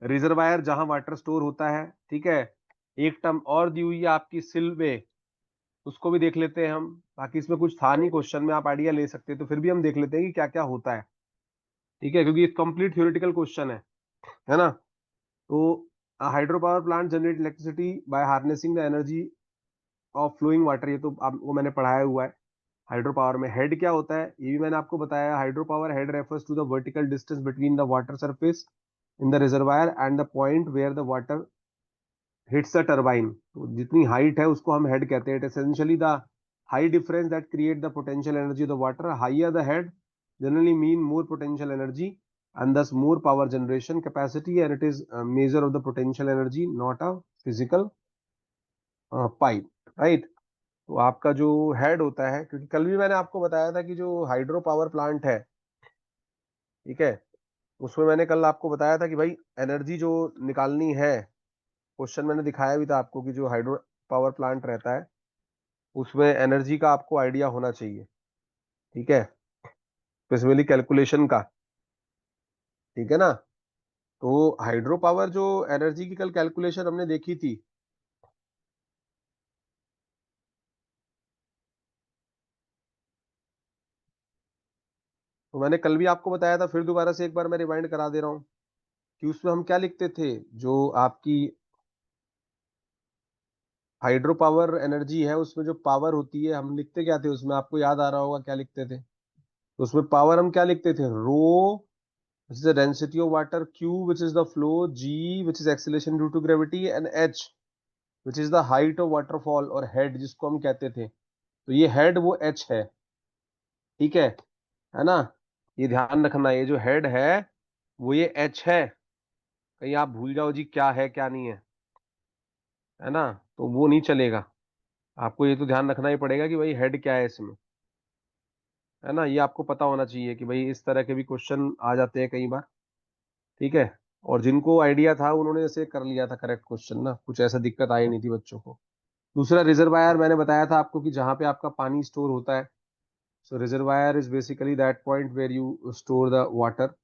रिजर्वायर जहां वाटर स्टोर होता है, ठीक है। एक टर्म और दी हुई है आपकी सिलवे, उसको भी देख लेते हैं हम। बाकी इसमें कुछ था नहीं क्वेश्चन में, आप आइडिया ले सकते हैं, तो फिर भी हम देख लेते हैं कि क्या क्या होता है, ठीक है, क्योंकि ये कंप्लीट थ्योरेटिकल क्वेश्चन है ना। तो hydro power plant generate electricity by harnessing the energy of flowing water, ये तो आपको मैंने पढ़ाया हुआ है। हाइड्रो पावर में हेड क्या होता है, ये भी मैंने आपको बताया। Hydro power head refers to the vertical distance between the water surface in the reservoir and the point where the water hits the turbine. तो जितनी हाइट है उसको हम हेड कहते हैं। It essentially the high difference that create the potential energy of the water. Higher the head generally mean more potential energy and thus more power generation capacity, and it is a measure of the potential energy, not a physical pipe, right? तो आपका जो हेड होता है, क्योंकि कल भी मैंने आपको बताया था कि जो हाइड्रो पावर प्लांट है, ठीक है, उसमें मैंने कल आपको बताया था कि भाई एनर्जी जो निकालनी है, क्वेश्चन मैंने दिखाया भी था आपको कि जो हाइड्रो पावर प्लांट रहता है उसमें एनर्जी का आपको आइडिया होना चाहिए, ठीक है, स्पेसिफिकली कैलकुलेशन का, ठीक है ना। तो हाइड्रो पावर जो एनर्जी की कल कैलकुलेशन हमने देखी थी, तो मैंने कल भी आपको बताया था, फिर दोबारा से एक बार मैं रिमाइंड करा दे रहा हूँ कि उसमें हम क्या लिखते थे। जो आपकी हाइड्रो पावर एनर्जी है, उसमें जो पावर होती है, हम लिखते क्या थे उसमें, आपको याद आ रहा होगा क्या लिखते थे। तो उसमें पावर हम क्या लिखते थे, रो which is the density of water, q which is the flow, g which is acceleration due to gravity, and h which is the height of waterfall, और head जिसको हम कहते थे। तो ये head वो h है, ठीक है ना। ये ध्यान रखना, ये जो हेड है वो ये एच है। कहीं आप भूल जाओ जी क्या है क्या नहीं है ना, तो वो नहीं चलेगा। आपको ये तो ध्यान रखना ही पड़ेगा कि भाई हेड क्या है इसमें, है ना। ये आपको पता होना चाहिए कि भाई इस तरह के भी क्वेश्चन आ जाते हैं कई बार, ठीक है। और जिनको आइडिया था उन्होंने ऐसे कर लिया था करेक्ट क्वेश्चन ना, कुछ ऐसा दिक्कत आई नहीं थी बच्चों को। दूसरा रिजर्वायर मैंने बताया था आपको कि जहाँ पे आपका पानी स्टोर होता है। So reservoir is basically that point where you store the water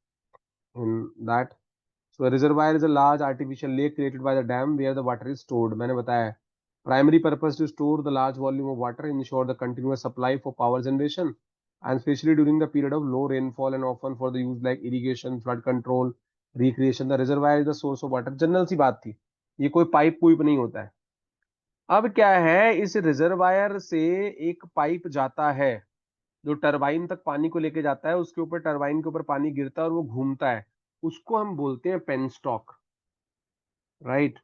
in that. So a reservoir is a large artificial lake created by the dam where the water is stored. मैंने बताया है, primary purpose to store the large volume of water, ensure the continuous supply for power generation, and especially during the period of low rainfall and often for the use like irrigation, flood control, recreation. The reservoir is the source of water. General सी बात थी, ये कोई पाइप पुइप नहीं होता है। अब क्या है, इस रिजर्वायर से एक पाइप जाता है जो टरबाइन तक पानी को लेके जाता है, उसके ऊपर टरबाइन के ऊपर पानी गिरता है और वो घूमता है, उसको हम बोलते हैं पेनस्टॉक, राइट।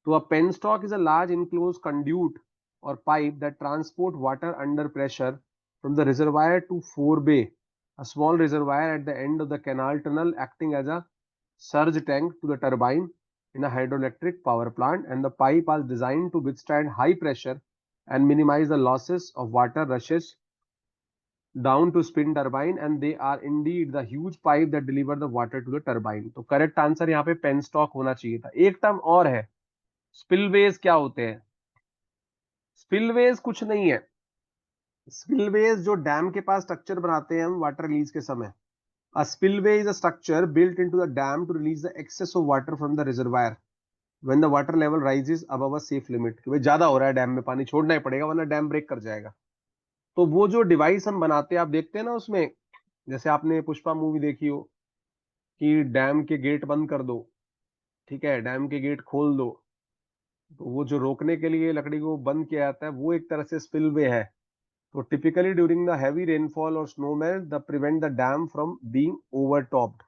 तो a penstock is a large enclosed conduit or pipe that transport water under pressure from the reservoir to forebay, a small reservoir at the end of the canal tunnel acting as a surge tank to the turbine in a hydroelectric power plant, and the pipe are designed to withstand high pressure and minimize the losses of water rushes down to spin turbine, and they are indeed the huge pipe that deliver the water to the turbine। तो करेक्ट आंसर यहाँ पे पेनस्टॉक होना चाहिए था। एक टर्म और है, स्पिलवेज क्या होते हैं। स्पिलवेज कुछ नहीं है, स्पिलवेज जो डैम के पास स्ट्रक्चर बनाते हैं हम वाटर रिलीज के समय। A spillway is a structure built into the dam to release the excess of water from the reservoir when the water level rises above a safe limit, कि भाई ज्यादा हो रहा है डैम में पानी, छोड़ना ही पड़ेगा वरना डैम ब्रेक कर जाएगा। तो वो जो डिवाइस हम बनाते हैं, आप देखते हैं ना उसमें, जैसे आपने पुष्पा मूवी देखी हो कि डैम के गेट बंद कर दो, ठीक है, डैम के गेट खोल दो, तो वो जो रोकने के लिए लकड़ी को बंद किया जाता है, वो एक तरह से स्पिलवे है। So typically during the heavy rainfall or snowmelt, the prevent the dam from being overtopped,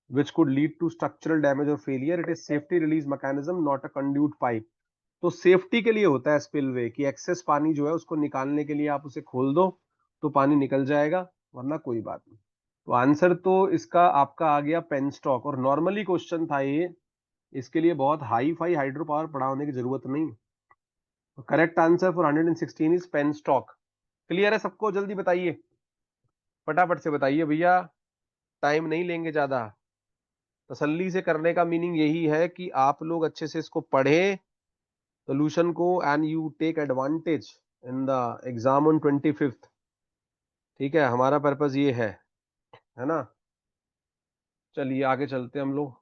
which could lead to structural damage or failure. It is safety release mechanism, not a conduit pipe. तो सेफ्टी के लिए होता है स्पिलवे, कि एक्सेस पानी जो है उसको निकालने के लिए आप उसे खोल दो तो पानी निकल जाएगा, वरना कोई बात नहीं। तो आंसर तो इसका आपका आ गया पेनस्टॉक, और नॉर्मली क्वेश्चन था ये, इसके लिए बहुत हाई फाई हाइड्रो पावर पढ़ा होने की जरूरत नहीं। Correct answer for 116 is penstock. Clear है सबको, जल्दी बताइए, फटाफट से बताइए भैया, टाइम नहीं लेंगे ज्यादा। तसल्ली से करने का मीनिंग यही है कि आप लोग अच्छे से इसको पढ़ें सोल्यूशन को, and you take advantage in the exam on 25th। ठीक है, हमारा पर्पस ये है ना। चलिए आगे चलते हैं हम लोग।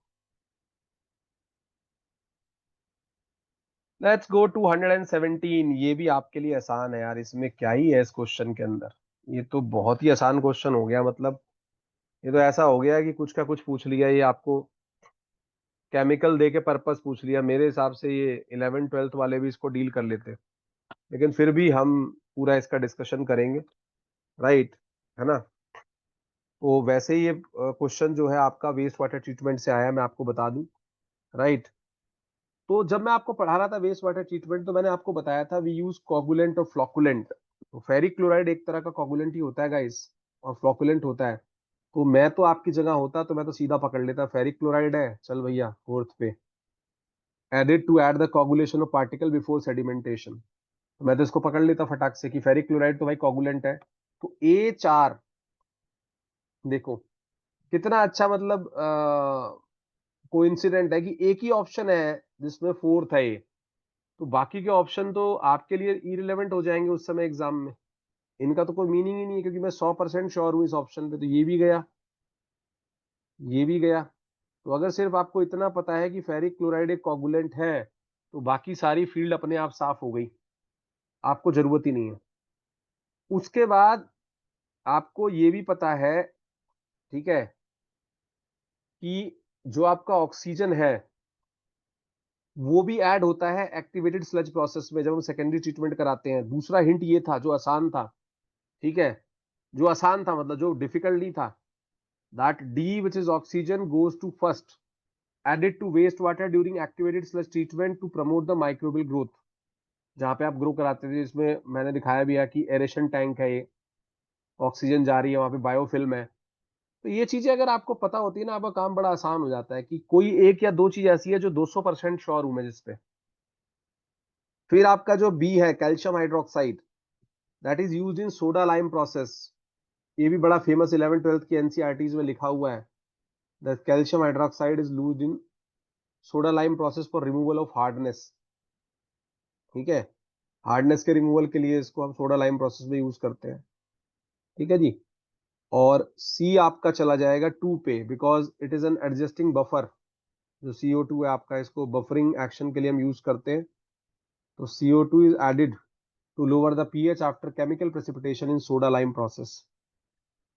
Let's go to 117। ये भी आपके लिए आसान है यार, इसमें क्या ही है इस क्वेश्चन के अंदर। ये तो बहुत ही आसान क्वेश्चन हो गया, मतलब ये तो ऐसा हो गया कि कुछ का कुछ पूछ लिया, ये आपको केमिकल दे के पर्पस पूछ लिया। मेरे हिसाब से ये 11th 12th वाले भी इसको डील कर लेते, लेकिन फिर भी हम पूरा इसका डिस्कशन करेंगे, राइट, है ना। तो वैसे ही ये क्वेश्चन जो है आपका वेस्ट वाटर ट्रीटमेंट से आया, मैं आपको बता दूं, राइट। तो जब मैं आपको पढ़ा रहा था वेस्ट वाटर ट्रीटमेंट, तो मैंने आपको बताया था वी यूज कोगुलेंट और फ्लोकुलेंट। तो फेरिक क्लोराइड एक तरह का कोगुलेंट ही होता है गाइस, और फ्लोकुलेंट होता है। तो मैं तो आपकी जगह होता तो मैं तो सीधा पकड़ लेता, फेरिक क्लोराइड है, चल भैया फोर्थ पे, added to aid the coagulation of particle before sedimentation. तो मैं तो इसको पकड़ लेता फटाक से कि फेरिक क्लोराइड तो भाई कोगुलेंट है। तो A4, देखो कितना अच्छा, मतलब कोइंसिडेंट है कि एक ही ऑप्शन है जिसमें फोर्थ है ये। तो बाकी के ऑप्शन तो आपके लिए इरिलेवेंट हो जाएंगे उस समय एग्जाम में, इनका तो कोई मीनिंग ही नहीं है, क्योंकि मैं 100% श्योर हूं इस ऑप्शन पे। तो ये भी गया, ये भी गया। तो अगर सिर्फ आपको इतना पता है कि फेरिक क्लोराइड एक कोगुलेंट है, तो बाकी सारी फील्ड अपने आप साफ हो गई, आपको जरूरत ही नहीं है। उसके बाद आपको ये भी पता है, ठीक है, कि जो आपका ऑक्सीजन है वो भी ऐड होता है एक्टिवेटेड स्लज प्रोसेस में जब हम सेकेंडरी ट्रीटमेंट कराते हैं। दूसरा हिंट ये था जो आसान था, ठीक है, जो आसान था मतलब जो डिफिकल्ट नहीं था, that D which is oxygen goes to first, added to waste water during activated sludge treatment to promote the microbial growth. जहां पे आप ग्रो कराते थे, इसमें मैंने दिखाया भी है कि एरेशन टैंक है ये, ऑक्सीजन जा रही है, वहां पे बायोफिल्म है। तो ये चीजें अगर आपको पता होती है ना, आपका काम बड़ा आसान हो जाता है कि कोई एक या दो चीज ऐसी है जो 200% श्योर हूं मैं जिसपे। फिर आपका जो बी है calcium hydroxide, that is used in soda lime process. ये भी बड़ा फेमस 11th 12th की एनसीईआरटीज में लिखा हुआ है, the calcium hydroxide is used in soda lime process for removal of hardness. ठीक है, हार्डनेस के रिमूवल के लिए इसको हम सोडा लाइम प्रोसेस में यूज करते हैं। ठीक है जी। और सी आपका चला जाएगा 2 पे, because it is an adjusting buffer. जो CO2 है आपका, इसको बफरिंग एक्शन के लिए हम यूज करते हैं। तो CO2 is added to lower the pH after chemical precipitation in soda lime process.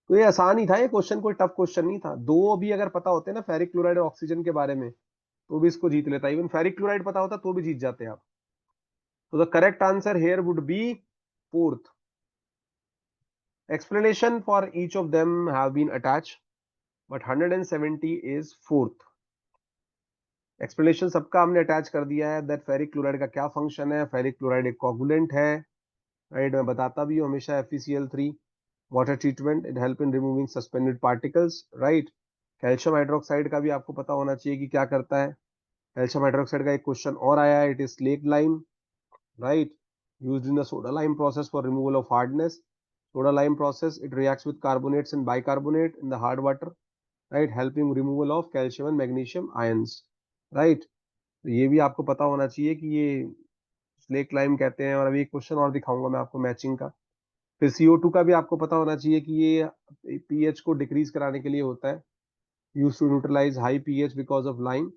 तो ये आसान ही था, ये क्वेश्चन कोई टफ क्वेश्चन नहीं था। दो भी अगर पता होते ना फेरिक क्लोराइड और ऑक्सीजन के बारे में, तो भी इसको जीत लेता। इवन फेरिक क्लोराइड पता होता तो भी जीत जाते आप। तो the correct answer here would be fourth. Explanation for each of them have been attached, but 170 is fourth. Explanation सबका हमने अटैच कर दिया है, दैट फेरिक क्लोराइड का क्या फंक्शन है। फेरिक क्लोराइड एक कोगुलेंट है, राइट, मैं बताता भी हूँ हमेशा। FeCl3 water treatment, it help in removing suspended particles, right. Calcium hydroxide का भी आपको पता होना चाहिए कि क्या करता है। कैल्शियम हाइड्रोक्साइड का एक क्वेश्चन और आया है, it is slate lime, right, used in the soda lime process for removal of hardness. Soda lime process, it reacts with carbonates and bicarbonate in the hard water, right, helping removal of calcium and magnesium ions, right। तो ये भी आपको पता होना चाहिए कि ये स्लेक लाइम कहते हैं। और अभी एक क्वेश्चन और दिखाऊंगा मैं आपको मैचिंग का। फिर CO2 का भी आपको पता होना चाहिए कि ये pH को डिक्रीज कराने के लिए होता है, use to neutralize high pH because of lime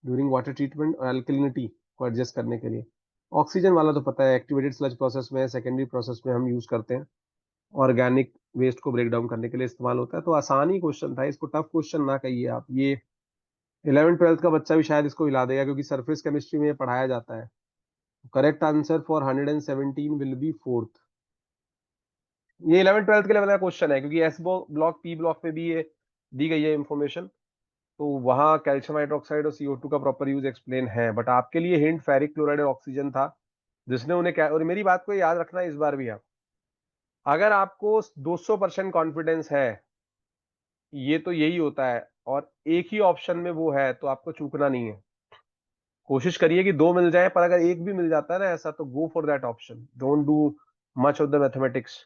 during water treatment, और अल्कलिनिटी को एडजस्ट करने के लिए। ऑक्सीजन वाला तो पता है, एक्टिवेटेड स्लज प्रोसेस में, सेकेंडरी प्रोसेस में हम यूज करते हैं, ऑर्गेनिक वेस्ट को ब्रेक डाउन करने के लिए इस्तेमाल होता है। तो आसान ही क्वेश्चन था, इसको टफ क्वेश्चन ना कहिए आप। ये 11th 12th का बच्चा भी शायद इसको हिला देगा, क्योंकि सरफेस केमिस्ट्री में ये पढ़ाया जाता है। Correct answer for 117 will be fourth. ये 11th 12th के लेवल का क्वेश्चन है, क्योंकि एस ब्लॉक पी ब्लॉक में भी ये दी गई है इंफॉर्मेशन। तो वहां कैल्शियम हाइड्रोक्साइड और CO2 का प्रॉपर यूज एक्सप्लेन है, बट आपके लिए हिंट फेरिक क्लोराइड और ऑक्सीजन था, जिसने उन्हें क्या। और मेरी बात को याद रखना इस बार भी आप, अगर आपको 200% कॉन्फिडेंस है ये तो यही होता है, और एक ही ऑप्शन में वो है, तो आपको चूकना नहीं है। कोशिश करिए कि दो मिल जाए, पर अगर एक भी मिल जाता है ना ऐसा, तो go for that option, don't do much of the mathematics.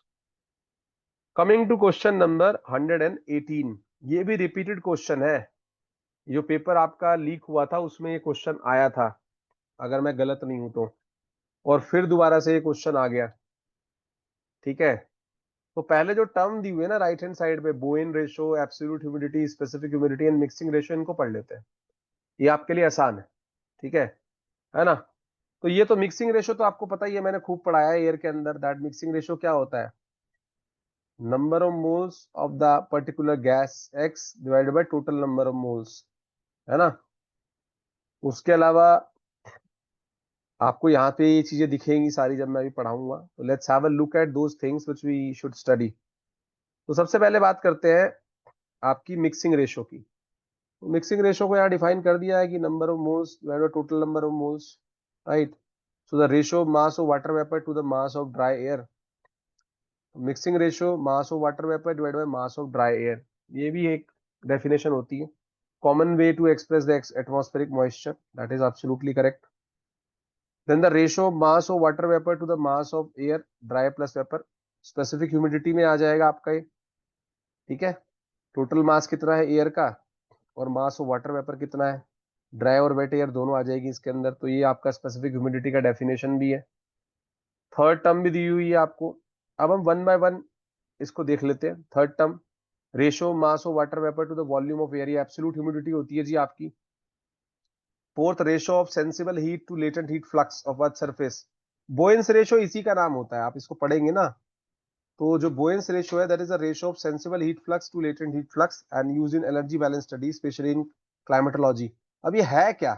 Coming to question number 118, ये भी रिपीटेड क्वेश्चन है। जो पेपर आपका लीक हुआ था उसमें ये क्वेश्चन आया था, अगर मैं गलत नहीं हूं तो, और फिर दोबारा से ये क्वेश्चन आ गया। ठीक है, तो पहले जो टर्म दी हुई है ना राइट हैंड साइड पे, Bowen ratio, absolute humidity, specific humidity and mixing ratio, इनको पढ़ लेते हैं, ये आपके लिए आसान है। ठीक है ना। तो ये तो मिक्सिंग रेशो तो आपको पता ही है, मैंने खूब पढ़ाया है एयर के अंदर। दैट मिक्सिंग रेशो क्या होता है, number of moles of the particular gas x divided by total number of moles, है ना। उसके अलावा आपको यहाँ पे ये चीजें दिखेंगी सारी जब मैं अभी पढ़ाऊंगा। तो let's have a look at those things which we should study. तो सबसे पहले बात करते हैं आपकी मिक्सिंग रेशो की। तो मिक्सिंग रेशो को यहाँ डिफाइन कर दिया है कि number of moles divided by total number of moles, right. So the ratio of mass of water vapour to the mass of dry air, mixing ratio mass of water vapour divided by mass of dry air, ये भी एक डेफिनेशन होती है। Common way to express the atmospheric moisture, that is absolutely correct. Then the ratio of mass of water vapour to the mass of air, dry plus vapour, specific humidity में आ जाएगा आपका ये। ठीक है, टोटल मास कितना है एयर का और मास ऑफ वाटर वेपर कितना है, ड्राई और वेट एयर दोनों आ जाएगी इसके अंदर। तो ये आपका स्पेसिफिक ह्यूमिडिटी का डेफिनेशन भी है। थर्ड टर्म भी दी हुई है आपको। अब हम वन बाय वन इसको देख लेते हैं। Third term, ratio mass of water vapour to the volume of air, ये एब्सोल्यूट ह्यूमिडिटी होती है जी आपकी। Fourth, ratio of sensible heat to latent heat flux of earth surface, Bowen's ratio इसी का नाम होता है, आप इसको पढ़ेंगे ना। तो जो बोयंस रेशो है that is the ratio of sensible heat flux to latent heat flux and use in energy balance study, specially in climatology. अब ये है क्या,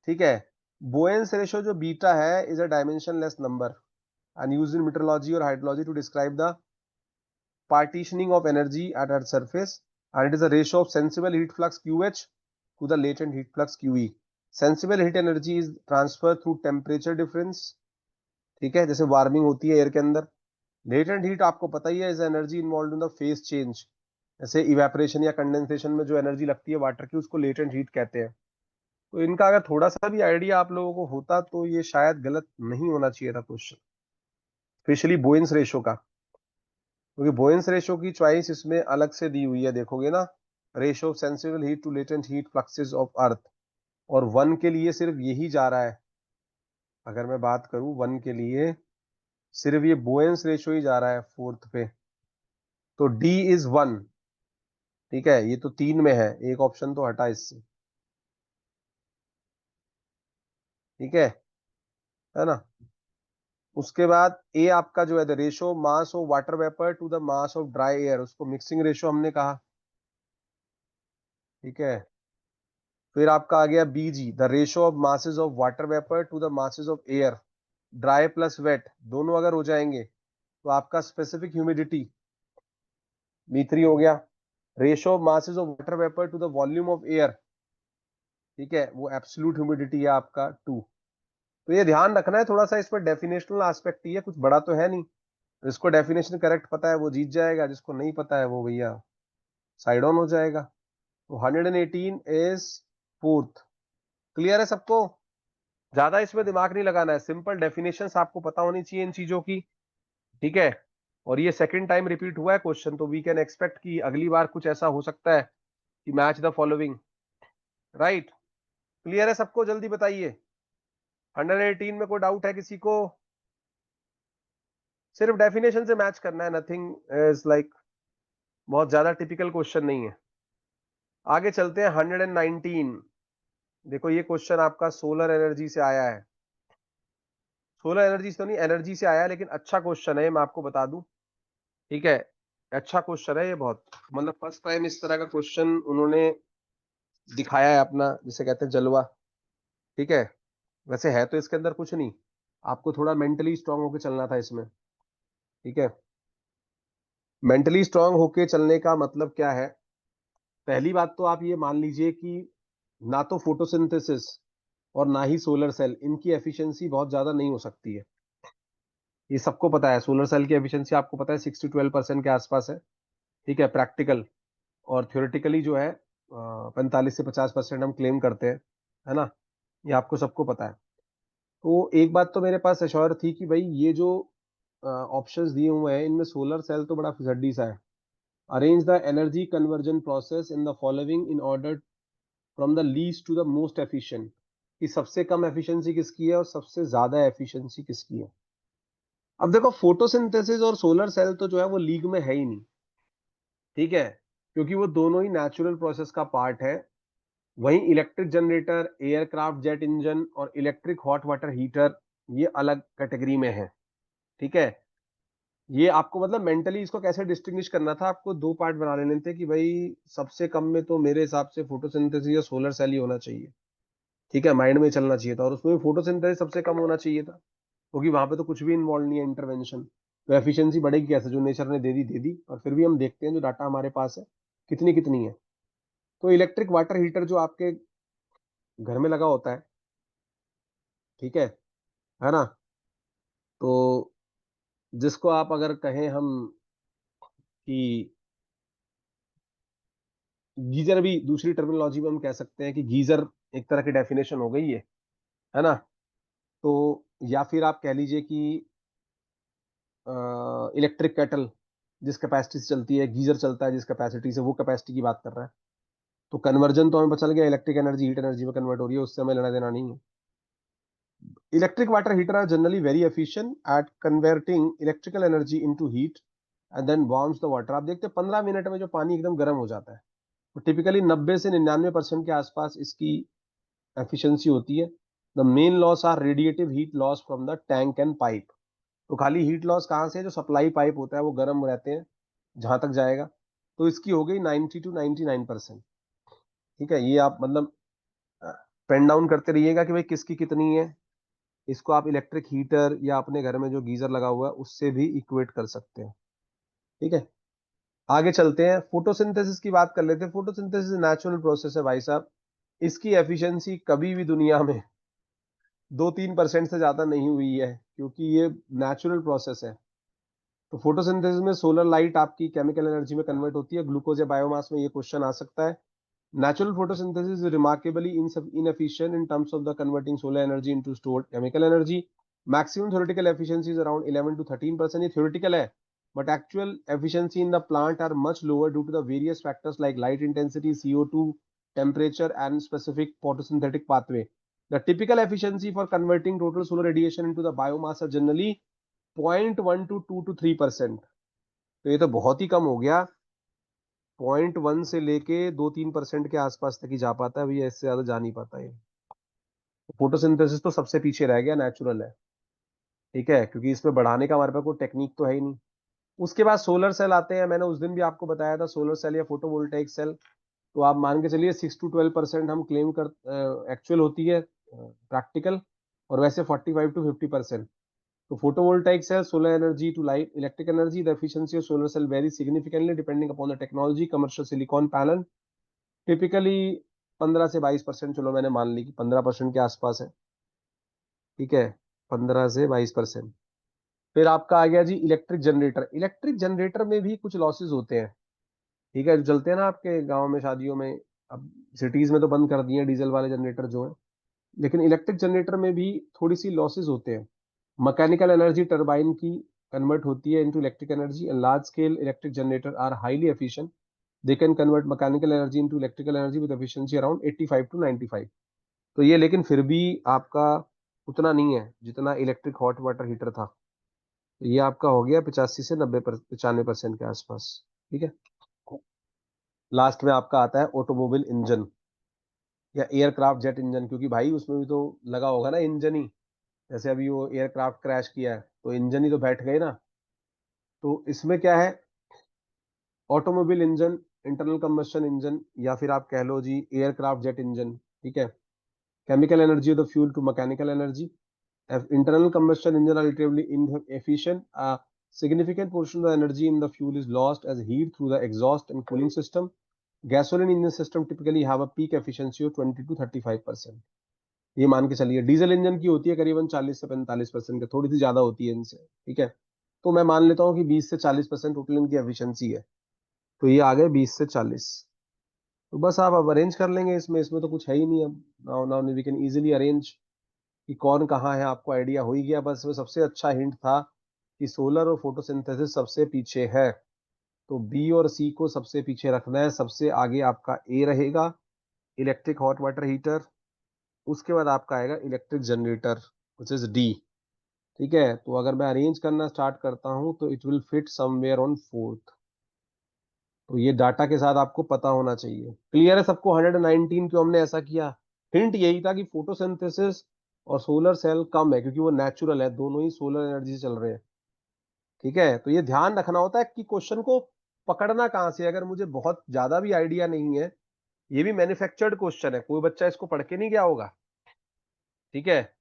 ठीक है। बोयंस रेशो जो बीटा है is a dimensionless number and use in meteorology और hydrology to describe the partitioning of energy at Earth's surface, and it is a ratio of sensible heat flux QH to the latent heat flux QE. Sensible heat energy is transferred through temperature difference, ठीक है, जैसे वार्मिंग होती है एयर के अंदर। लेटेंट हीट आपको पता ही है, is energy involve in the phase change, जैसे इवेपोरेशन या कंडेंसेशन में जो एनर्जी लगती है वाटर की उसको लेटेंट हीट कहते हैं। तो इनका अगर थोड़ा सा भी आइडिया आप लोगों को होता तो ये शायद गलत नहीं होना चाहिए था क्वेश्चन, स्पेशली बोयंस रेशो का, क्योंकि बोयंस रेशो की चॉइस इसमें अलग से दी हुई है, देखोगे ना। Ratio of sensible heat to latent heat fluxes of earth, और वन के लिए सिर्फ यही जा रहा है। अगर मैं बात करूं वन के लिए सिर्फ ये बोयंस रेशो ही जा रहा है फोर्थ पे, तो डी इज वन। ठीक है, ये तो तीन में है, एक ऑप्शन तो हटा इससे। ठीक है ना। उसके बाद ए आपका जो है the ratio mass of water vapour to the mass of dry air, उसको मिक्सिंग रेशो हमने कहा। ठीक है, फिर आपका आ गया बीजी, the ratio of masses of water vapour to the masses of air, dry plus wet दोनों अगर हो जाएंगे तो आपका स्पेसिफिक ह्यूमिडिटी B3 हो गया। Ratio of masses of water vapour to the volume of air, ठीक है, वो एब्सोल्यूट ह्यूमिडिटी है आपका 2। तो ये ध्यान रखना है थोड़ा सा, इस पर डेफिनेशनल एस्पेक्ट ही है, कुछ बड़ा तो है नहीं। जिसको डेफिनेशन करेक्ट पता है वो जीत जाएगा, जिसको नहीं पता है वो भैया साइड ऑन हो जाएगा। तो 118 इज फोर्थ। क्लियर है सबको, ज्यादा इसमें दिमाग नहीं लगाना है, सिंपल डेफिनेशंस आपको पता होनी चाहिए इन चीजों की। ठीक है, और ये सेकंड टाइम रिपीट हुआ है क्वेश्चन, तो वी कैन एक्सपेक्ट कि अगली बार कुछ ऐसा हो सकता है कि match the following, right. Clear है सबको, जल्दी बताइए। 118 में कोई डाउट है किसी को? सिर्फ डेफिनेशन से मैच करना है, नथिंग इज लाइक बहुत ज्यादा टिपिकल क्वेश्चन नहीं है। आगे चलते हैं 119। देखो ये क्वेश्चन आपका सोलर एनर्जी से आया है, सोलर एनर्जी तो नहीं, एनर्जी से आया है, लेकिन अच्छा क्वेश्चन है, मैं आपको बता दूं। ठीक है, अच्छा क्वेश्चन है ये बहुत, मतलब फर्स्ट टाइम इस तरह का क्वेश्चन उन्होंने दिखाया है अपना, जिसे कहते हैं जलवा। ठीक है, वैसे है तो इसके अंदर कुछ नहीं, आपको थोड़ा मेंटली स्ट्रांग होकर चलना था इसमें। ठीक है, मेंटली स्ट्रांग होके चलने का मतलब क्या है, पहली बात तो आप ये मान लीजिए कि ना तो फोटोसिंथेसिस और ना ही सोलर सेल, इनकी एफिशिएंसी बहुत ज्यादा नहीं हो सकती है। ये सबको पता है, सोलर सेल की एफिशिएंसी आपको पता है 6 to 12% के आसपास है। ठीक है, प्रैक्टिकल और थ्योरेटिकली जो है 45 से 50% हम क्लेम करते हैं, है ना। ये आपको सबको पता है। तो एक बात तो मेरे पास एश्योर थी कि भाई ये जो ऑप्शंस दिए हुए हैं इनमें सोलर सेल तो बड़ा फिजड्डी सा है। Arrange the energy conversion process in the following in order from the least to the most efficient, कि सबसे कम एफिशिएंसी किसकी है और सबसे ज्यादा एफिशिएंसी किसकी है। अब देखो फोटोसिंथेसिस और सोलर सेल तो जो है वो लीग में है ही नहीं, ठीक है, क्योंकि वो दोनों ही नेचुरल प्रोसेस का पार्ट है। वहीं electric generator, aircraft jet engine और इलेक्ट्रिक हॉट वाटर हीटर ये अलग कैटेगरी में है, ठीक है। ये आपको मतलब मेंटली इसको कैसे डिस्टिंग्विश करना था, आपको दो पार्ट बना लेने थे कि भाई सबसे कम में तो मेरे हिसाब से फोटोसिंथेसिस या सोलर सेल ही होना चाहिए, ठीक है, माइंड में चलना चाहिए था, और उसमें भी फोटोसिंथेसिस सबसे कम होना चाहिए था, क्योंकि वहां पे तो कुछ भी इन्वॉल्व नहीं है इंटरवेंशन। तो एफिशिएंसी बढ़ेगी कैसे, जो नेचर ने दे दी, और फिर भी हम देखते हैं जो डाटा हमारे पास है कितनी कितनी है। तो इलेक्ट्रिक वाटर हीटर जो आपके घर में लगा होता है, ठीक है ना, तो जिसको आप अगर कहें हम कि गीजर, भी दूसरी टर्मिनोलॉजी में हम कह सकते हैं कि गीजर एक तरह की डेफिनेशन हो गई है ना। तो या फिर आप कह लीजिए कि इलेक्ट्रिक केटल जिस कैपेसिटी से चलती है, गीजर चलता है जिस कैपेसिटी से, वो कैपेसिटी की बात कर रहा है। तो कन्वर्जन तो हमें पता चल गया, इलेक्ट्रिक एनर्जी हीट एनर्जी में कन्वर्ट हो रही है, उससे हमें लेना देना नहीं है। Electric water heater are generally very efficient at converting electrical energy into heat and then warms the water. आप देखते हैं 15 मिनट में जो पानी एकदम गर्म हो जाता है, तो टिपिकली 90 से 99% के आसपास इसकी एफिशिएंसी होती है। The main loss are radiative heat loss from the tank and pipe. तो खाली हीट लॉस कहाँ से है, जो सप्लाई पाइप होता है वो गर्म रहते हैं जहां तक जाएगा। तो इसकी हो गई 90 to 99%, ठीक है। ये आप मतलब पेन डाउन करते रहिएगा कि भाई किसकी कितनी है। इसको आप इलेक्ट्रिक हीटर या अपने घर में जो गीजर लगा हुआ है उससे भी इक्वेट कर सकते हैं, ठीक है। आगे चलते हैं, फोटोसिंथेसिस की बात कर लेते हैं। फोटोसिंथेसिस नेचुरल प्रोसेस है भाई साहब, इसकी एफिशिएंसी कभी भी दुनिया में 2-3% से ज्यादा नहीं हुई है, क्योंकि ये नेचुरल प्रोसेस है। तो फोटोसिंथेसिस में सोलर लाइट आपकी केमिकल एनर्जी में कन्वर्ट होती है, ग्लूकोज या बायोमास में, ये क्वेश्चन आ सकता है। Natural photosynthesis is remarkably inefficient in terms of the converting solar energy into stored chemical energy. Maximum theoretical efficiency is around 11 to 13%. ये theoretical है, but actual efficiency in the plant are much lower due to the various factors like light intensity, CO2, temperature, and specific photosynthetic pathway. The typical efficiency for converting total solar radiation into the biomass are generally 0.1 to 2 to 3%. तो ये तो बहुत ही कम हो गया, 0.1 से लेके 2-3% के आसपास तक ही जा पाता है भैया, इससे ज्यादा जा नहीं पाता ये। फोटोसिंथेसिस तो सबसे पीछे रह गया, नेचुरल है, ठीक है, क्योंकि इसमें बढ़ाने का हमारे पास कोई टेक्निक तो है ही नहीं। उसके बाद सोलर सेल आते हैं, मैंने उस दिन भी आपको बताया था, सोलर सेल या फोटोवोल्टाइक सेल। तो आप मान के चलिए 6 to 12% हम क्लेम कर, एक्चुअल होती है प्रैक्टिकल, और वैसे 45 to 50%। तो photovoltaic cells, solar energy to light electric energy, the efficiency of solar cell varies significantly depending upon the technology. Commercial silicon panel typically 15 से 22%, चलो मैंने मान ली कि 15% के आसपास है, ठीक है, 15 से 22%। फिर आपका आ गया जी इलेक्ट्रिक जनरेटर। इलेक्ट्रिक जनरेटर में भी कुछ लॉसेस होते हैं, ठीक है, जो चलते हैं ना आपके गांव में शादियों में। अब सिटीज में तो बंद कर दिए हैं डीजल वाले जनरेटर जो है, लेकिन इलेक्ट्रिक जनरेटर में भी थोड़ी सी लॉसेस होते हैं। मैकेनिकल एनर्जी टरबाइन की कन्वर्ट होती है into electric energy, and large scale electric generator are highly efficient. They can convert mechanical energy into electrical energy with efficiency around 85 to 95। तो ये लेकिन फिर भी आपका उतना नहीं है जितना इलेक्ट्रिक हॉट वाटर हीटर था। तो ये आपका हो गया 85 से 95% के आसपास, ठीक है। लास्ट में आपका आता है ऑटोमोबाइल इंजन या एयरक्राफ्ट जेट इंजन, क्योंकि भाई उसमें भी तो लगा होगा ना इंजन ही। जैसे अभी वो एयरक्राफ्ट क्रैश किया है तो इंजन ही तो बैठ गए ना। तो इसमें क्या है, automobile engine, internal combustion engine, या फिर आप कह लो जी एयरक्राफ्ट जेट इंजन, ठीक है। Chemical energy of the fuel to mechanical energy. Internal combustion engine are relatively inefficient. A significant portion of the energy in the fuel is lost as heat through the exhaust and cooling system. Gasoline engine system typically have a peak efficiency of 20 to 35%। ये मान के चलिए डीजल इंजन की होती है करीबन 40 से 45% के, थोड़ी सी ज्यादा होती है इनसे, ठीक है। तो मैं मान लेता हूँ कि 20 से 40% टोटल इनकी एफिशिएंसी है। तो ये आ गए 20 से 40। तो बस आप अरेंज कर लेंगे, इसमें इसमें तो कुछ है ही नहीं। अब now now we can easily arrange कि कौन कहाँ है, आपको आइडिया हो ही गया। बस में सबसे अच्छा हिंट था कि सोलर और फोटोसिंथेसिस सबसे पीछे है, तो बी और सी को सबसे पीछे रखना है, सबसे आगे आपका ए रहेगा। इलेक्ट्रिक हॉट वाटर हीटर, उसके बाद आपका आएगा electric generator which is D. ठीक है, तो अगर मैं अरेंज करना स्टार्ट करता हूं तो it will fit somewhere on fourth. तो ये डाटा के साथ आपको पता होना चाहिए। क्लियर है सबको? 119 क्यों हमने ऐसा किया? हिंट यही था कि फोटोसिंथेसिस और सोलर सेल कम है क्योंकि वो नेचुरल है, दोनों ही सोलर एनर्जी से चल रहे हैं। ठीक है, तो ये ध्यान रखना होता है कि क्वेश्चन को पकड़ना कहाँ से। अगर मुझे बहुत ज्यादा भी आइडिया नहीं है, ये भी मैन्युफैक्चर्ड क्वेश्चन है, कोई बच्चा इसको पढ़ के नहीं गया होगा। ठीक है,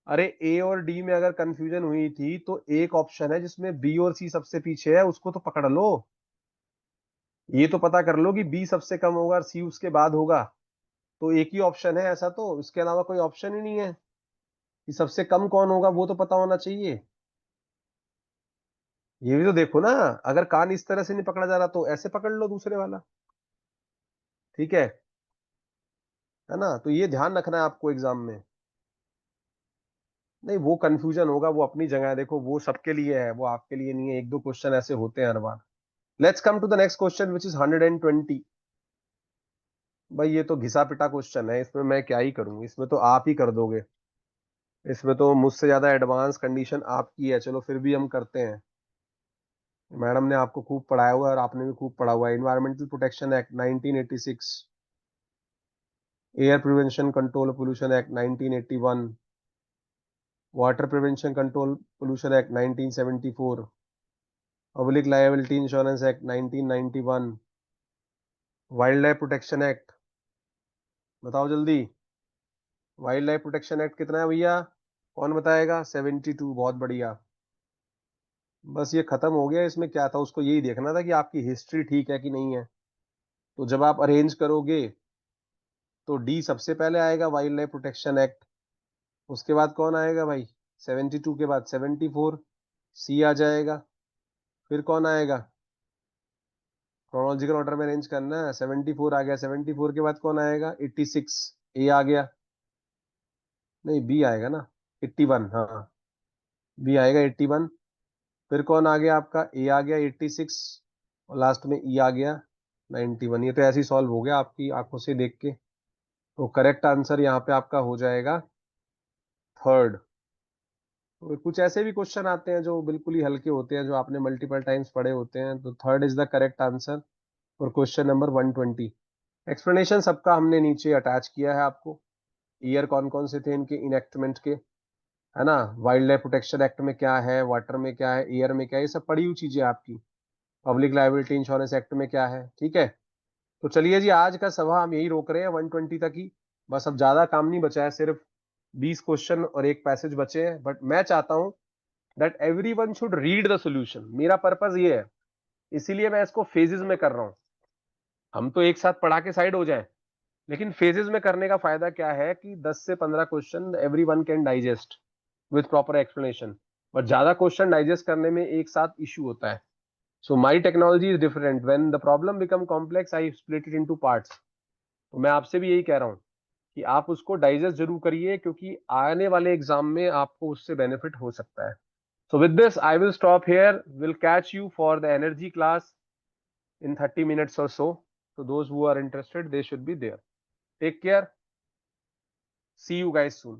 अरे ए और डी में अगर कंफ्यूजन हुई थी तो एक ऑप्शन है जिसमें बी और सी सबसे पीछे है, उसको तो पकड़ लो। ये तो पता कर लो कि बी सबसे कम होगा और सी उसके बाद होगा। तो एक ही ऑप्शन है ऐसा, तो इसके अलावा कोई ऑप्शन ही नहीं है कि सबसे कम कौन होगा, वो तो पता होना चाहिए। ये भी तो देखो ना, अगर कान इस तरह से नहीं पकड़ा जा रहा तो ऐसे पकड़ लो दूसरे वाला। ठीक है ना? तो ये ध्यान रखना है आपको एग्जाम में। नहीं, वो कंफ्यूजन होगा, वो अपनी जगह है, देखो वो सबके लिए है, वो आपके लिए नहीं है। एक दो क्वेश्चन ऐसे होते हैं हर बार। Let's come to the next question which is 120। भाई ये तो घिसा पिटा क्वेश्चन है, इसमें मैं क्या ही करूं, इसमें तो आप ही कर दोगे। इसमें तो मुझसे ज्यादा एडवांस कंडीशन आपकी है, चलो फिर भी हम करते हैं। मैडम ने आपको खूब पढ़ाया हुआ है और आपने भी खूब पढ़ा हुआ है। Environmental protection act 1986, air prevention control pollution act 1981, water prevention control pollution act 1974, public liability insurance act 1991, wild life protection act. बताओ जल्दी, वाइल्ड लाइफ प्रोटेक्शन एक्ट कितना है भैया? कौन बताएगा? 72। बहुत बढ़िया। बस ये खत्म हो गया। इसमें क्या था, उसको यही देखना था कि आपकी हिस्ट्री ठीक है कि नहीं है। तो जब आप अरेंज करोगे तो डी सबसे पहले आएगा, वाइल्ड लाइफ प्रोटेक्शन एक्ट। उसके बाद कौन आएगा भाई? 72 के बाद 74, सी आ जाएगा। फिर कौन आएगा? क्रोनोलॉजिकल ऑर्डर में अरेंज करना है। 74 आ गया, 74 के बाद कौन आएगा? 86, ए आ गया। नहीं, बी आएगा ना, 81। हाँ, बी आएगा 81। फिर कौन आ गया आपका? ए आ गया 86, और लास्ट में ई आ गया 91। ये तो ऐसे ही सॉल्व हो गया आपकी आंखों से देख के। तो करेक्ट आंसर यहाँ पे आपका हो जाएगा थर्ड। तो कुछ ऐसे भी क्वेश्चन आते हैं जो बिल्कुल ही हल्के होते हैं, जो आपने मल्टीपल टाइम्स पढ़े होते हैं, तो third is the correct answer for question number 120। Explanation सबका हमने नीचे अटैच किया है आपको। ईयर कौन कौन से थे इनके इनेक्टमेंट के, है ना? वाइल्ड लाइफ प्रोटेक्शन एक्ट में क्या है, वाटर में क्या है, एयर में क्या है, ये सब पड़ी हुई चीजें आपकी। पब्लिक लायबिलिटी इंश्योरेंस एक्ट में क्या है। ठीक है, तो चलिए जी, आज का सभा हम यही रोक रहे हैं 120 तक ही। बस अब ज्यादा काम नहीं बचा है, सिर्फ 20 क्वेश्चन और एक पैसेज बचे हैं। बट मैं चाहता हूं that everyone should read the solution. मेरा पर्पस ये है, इसीलिए मैं इसको फेजेस में कर रहा हूं। हम तो एक साथ पढ़ा के साइड हो जाएं, लेकिन फेजेस में करने का फायदा क्या है कि 10 से 15 question everyone can digest with proper explanation. But ज्यादा क्वेश्चन डाइजेस्ट करने में एक साथ इश्यू होता है। So my technology is different, when the problem become complex I split it into parts. तो मैं आपसे भी यही कह रहा हूं कि आप उसको डाइजेस्ट जरूर करिए, क्योंकि आने वाले एग्जाम में आपको उससे बेनिफिट हो सकता है। So with this, I will stop here. We'll catch you for the energy class in 30 minutes or so. So those who are interested, they should be there. Take care. See you guys soon.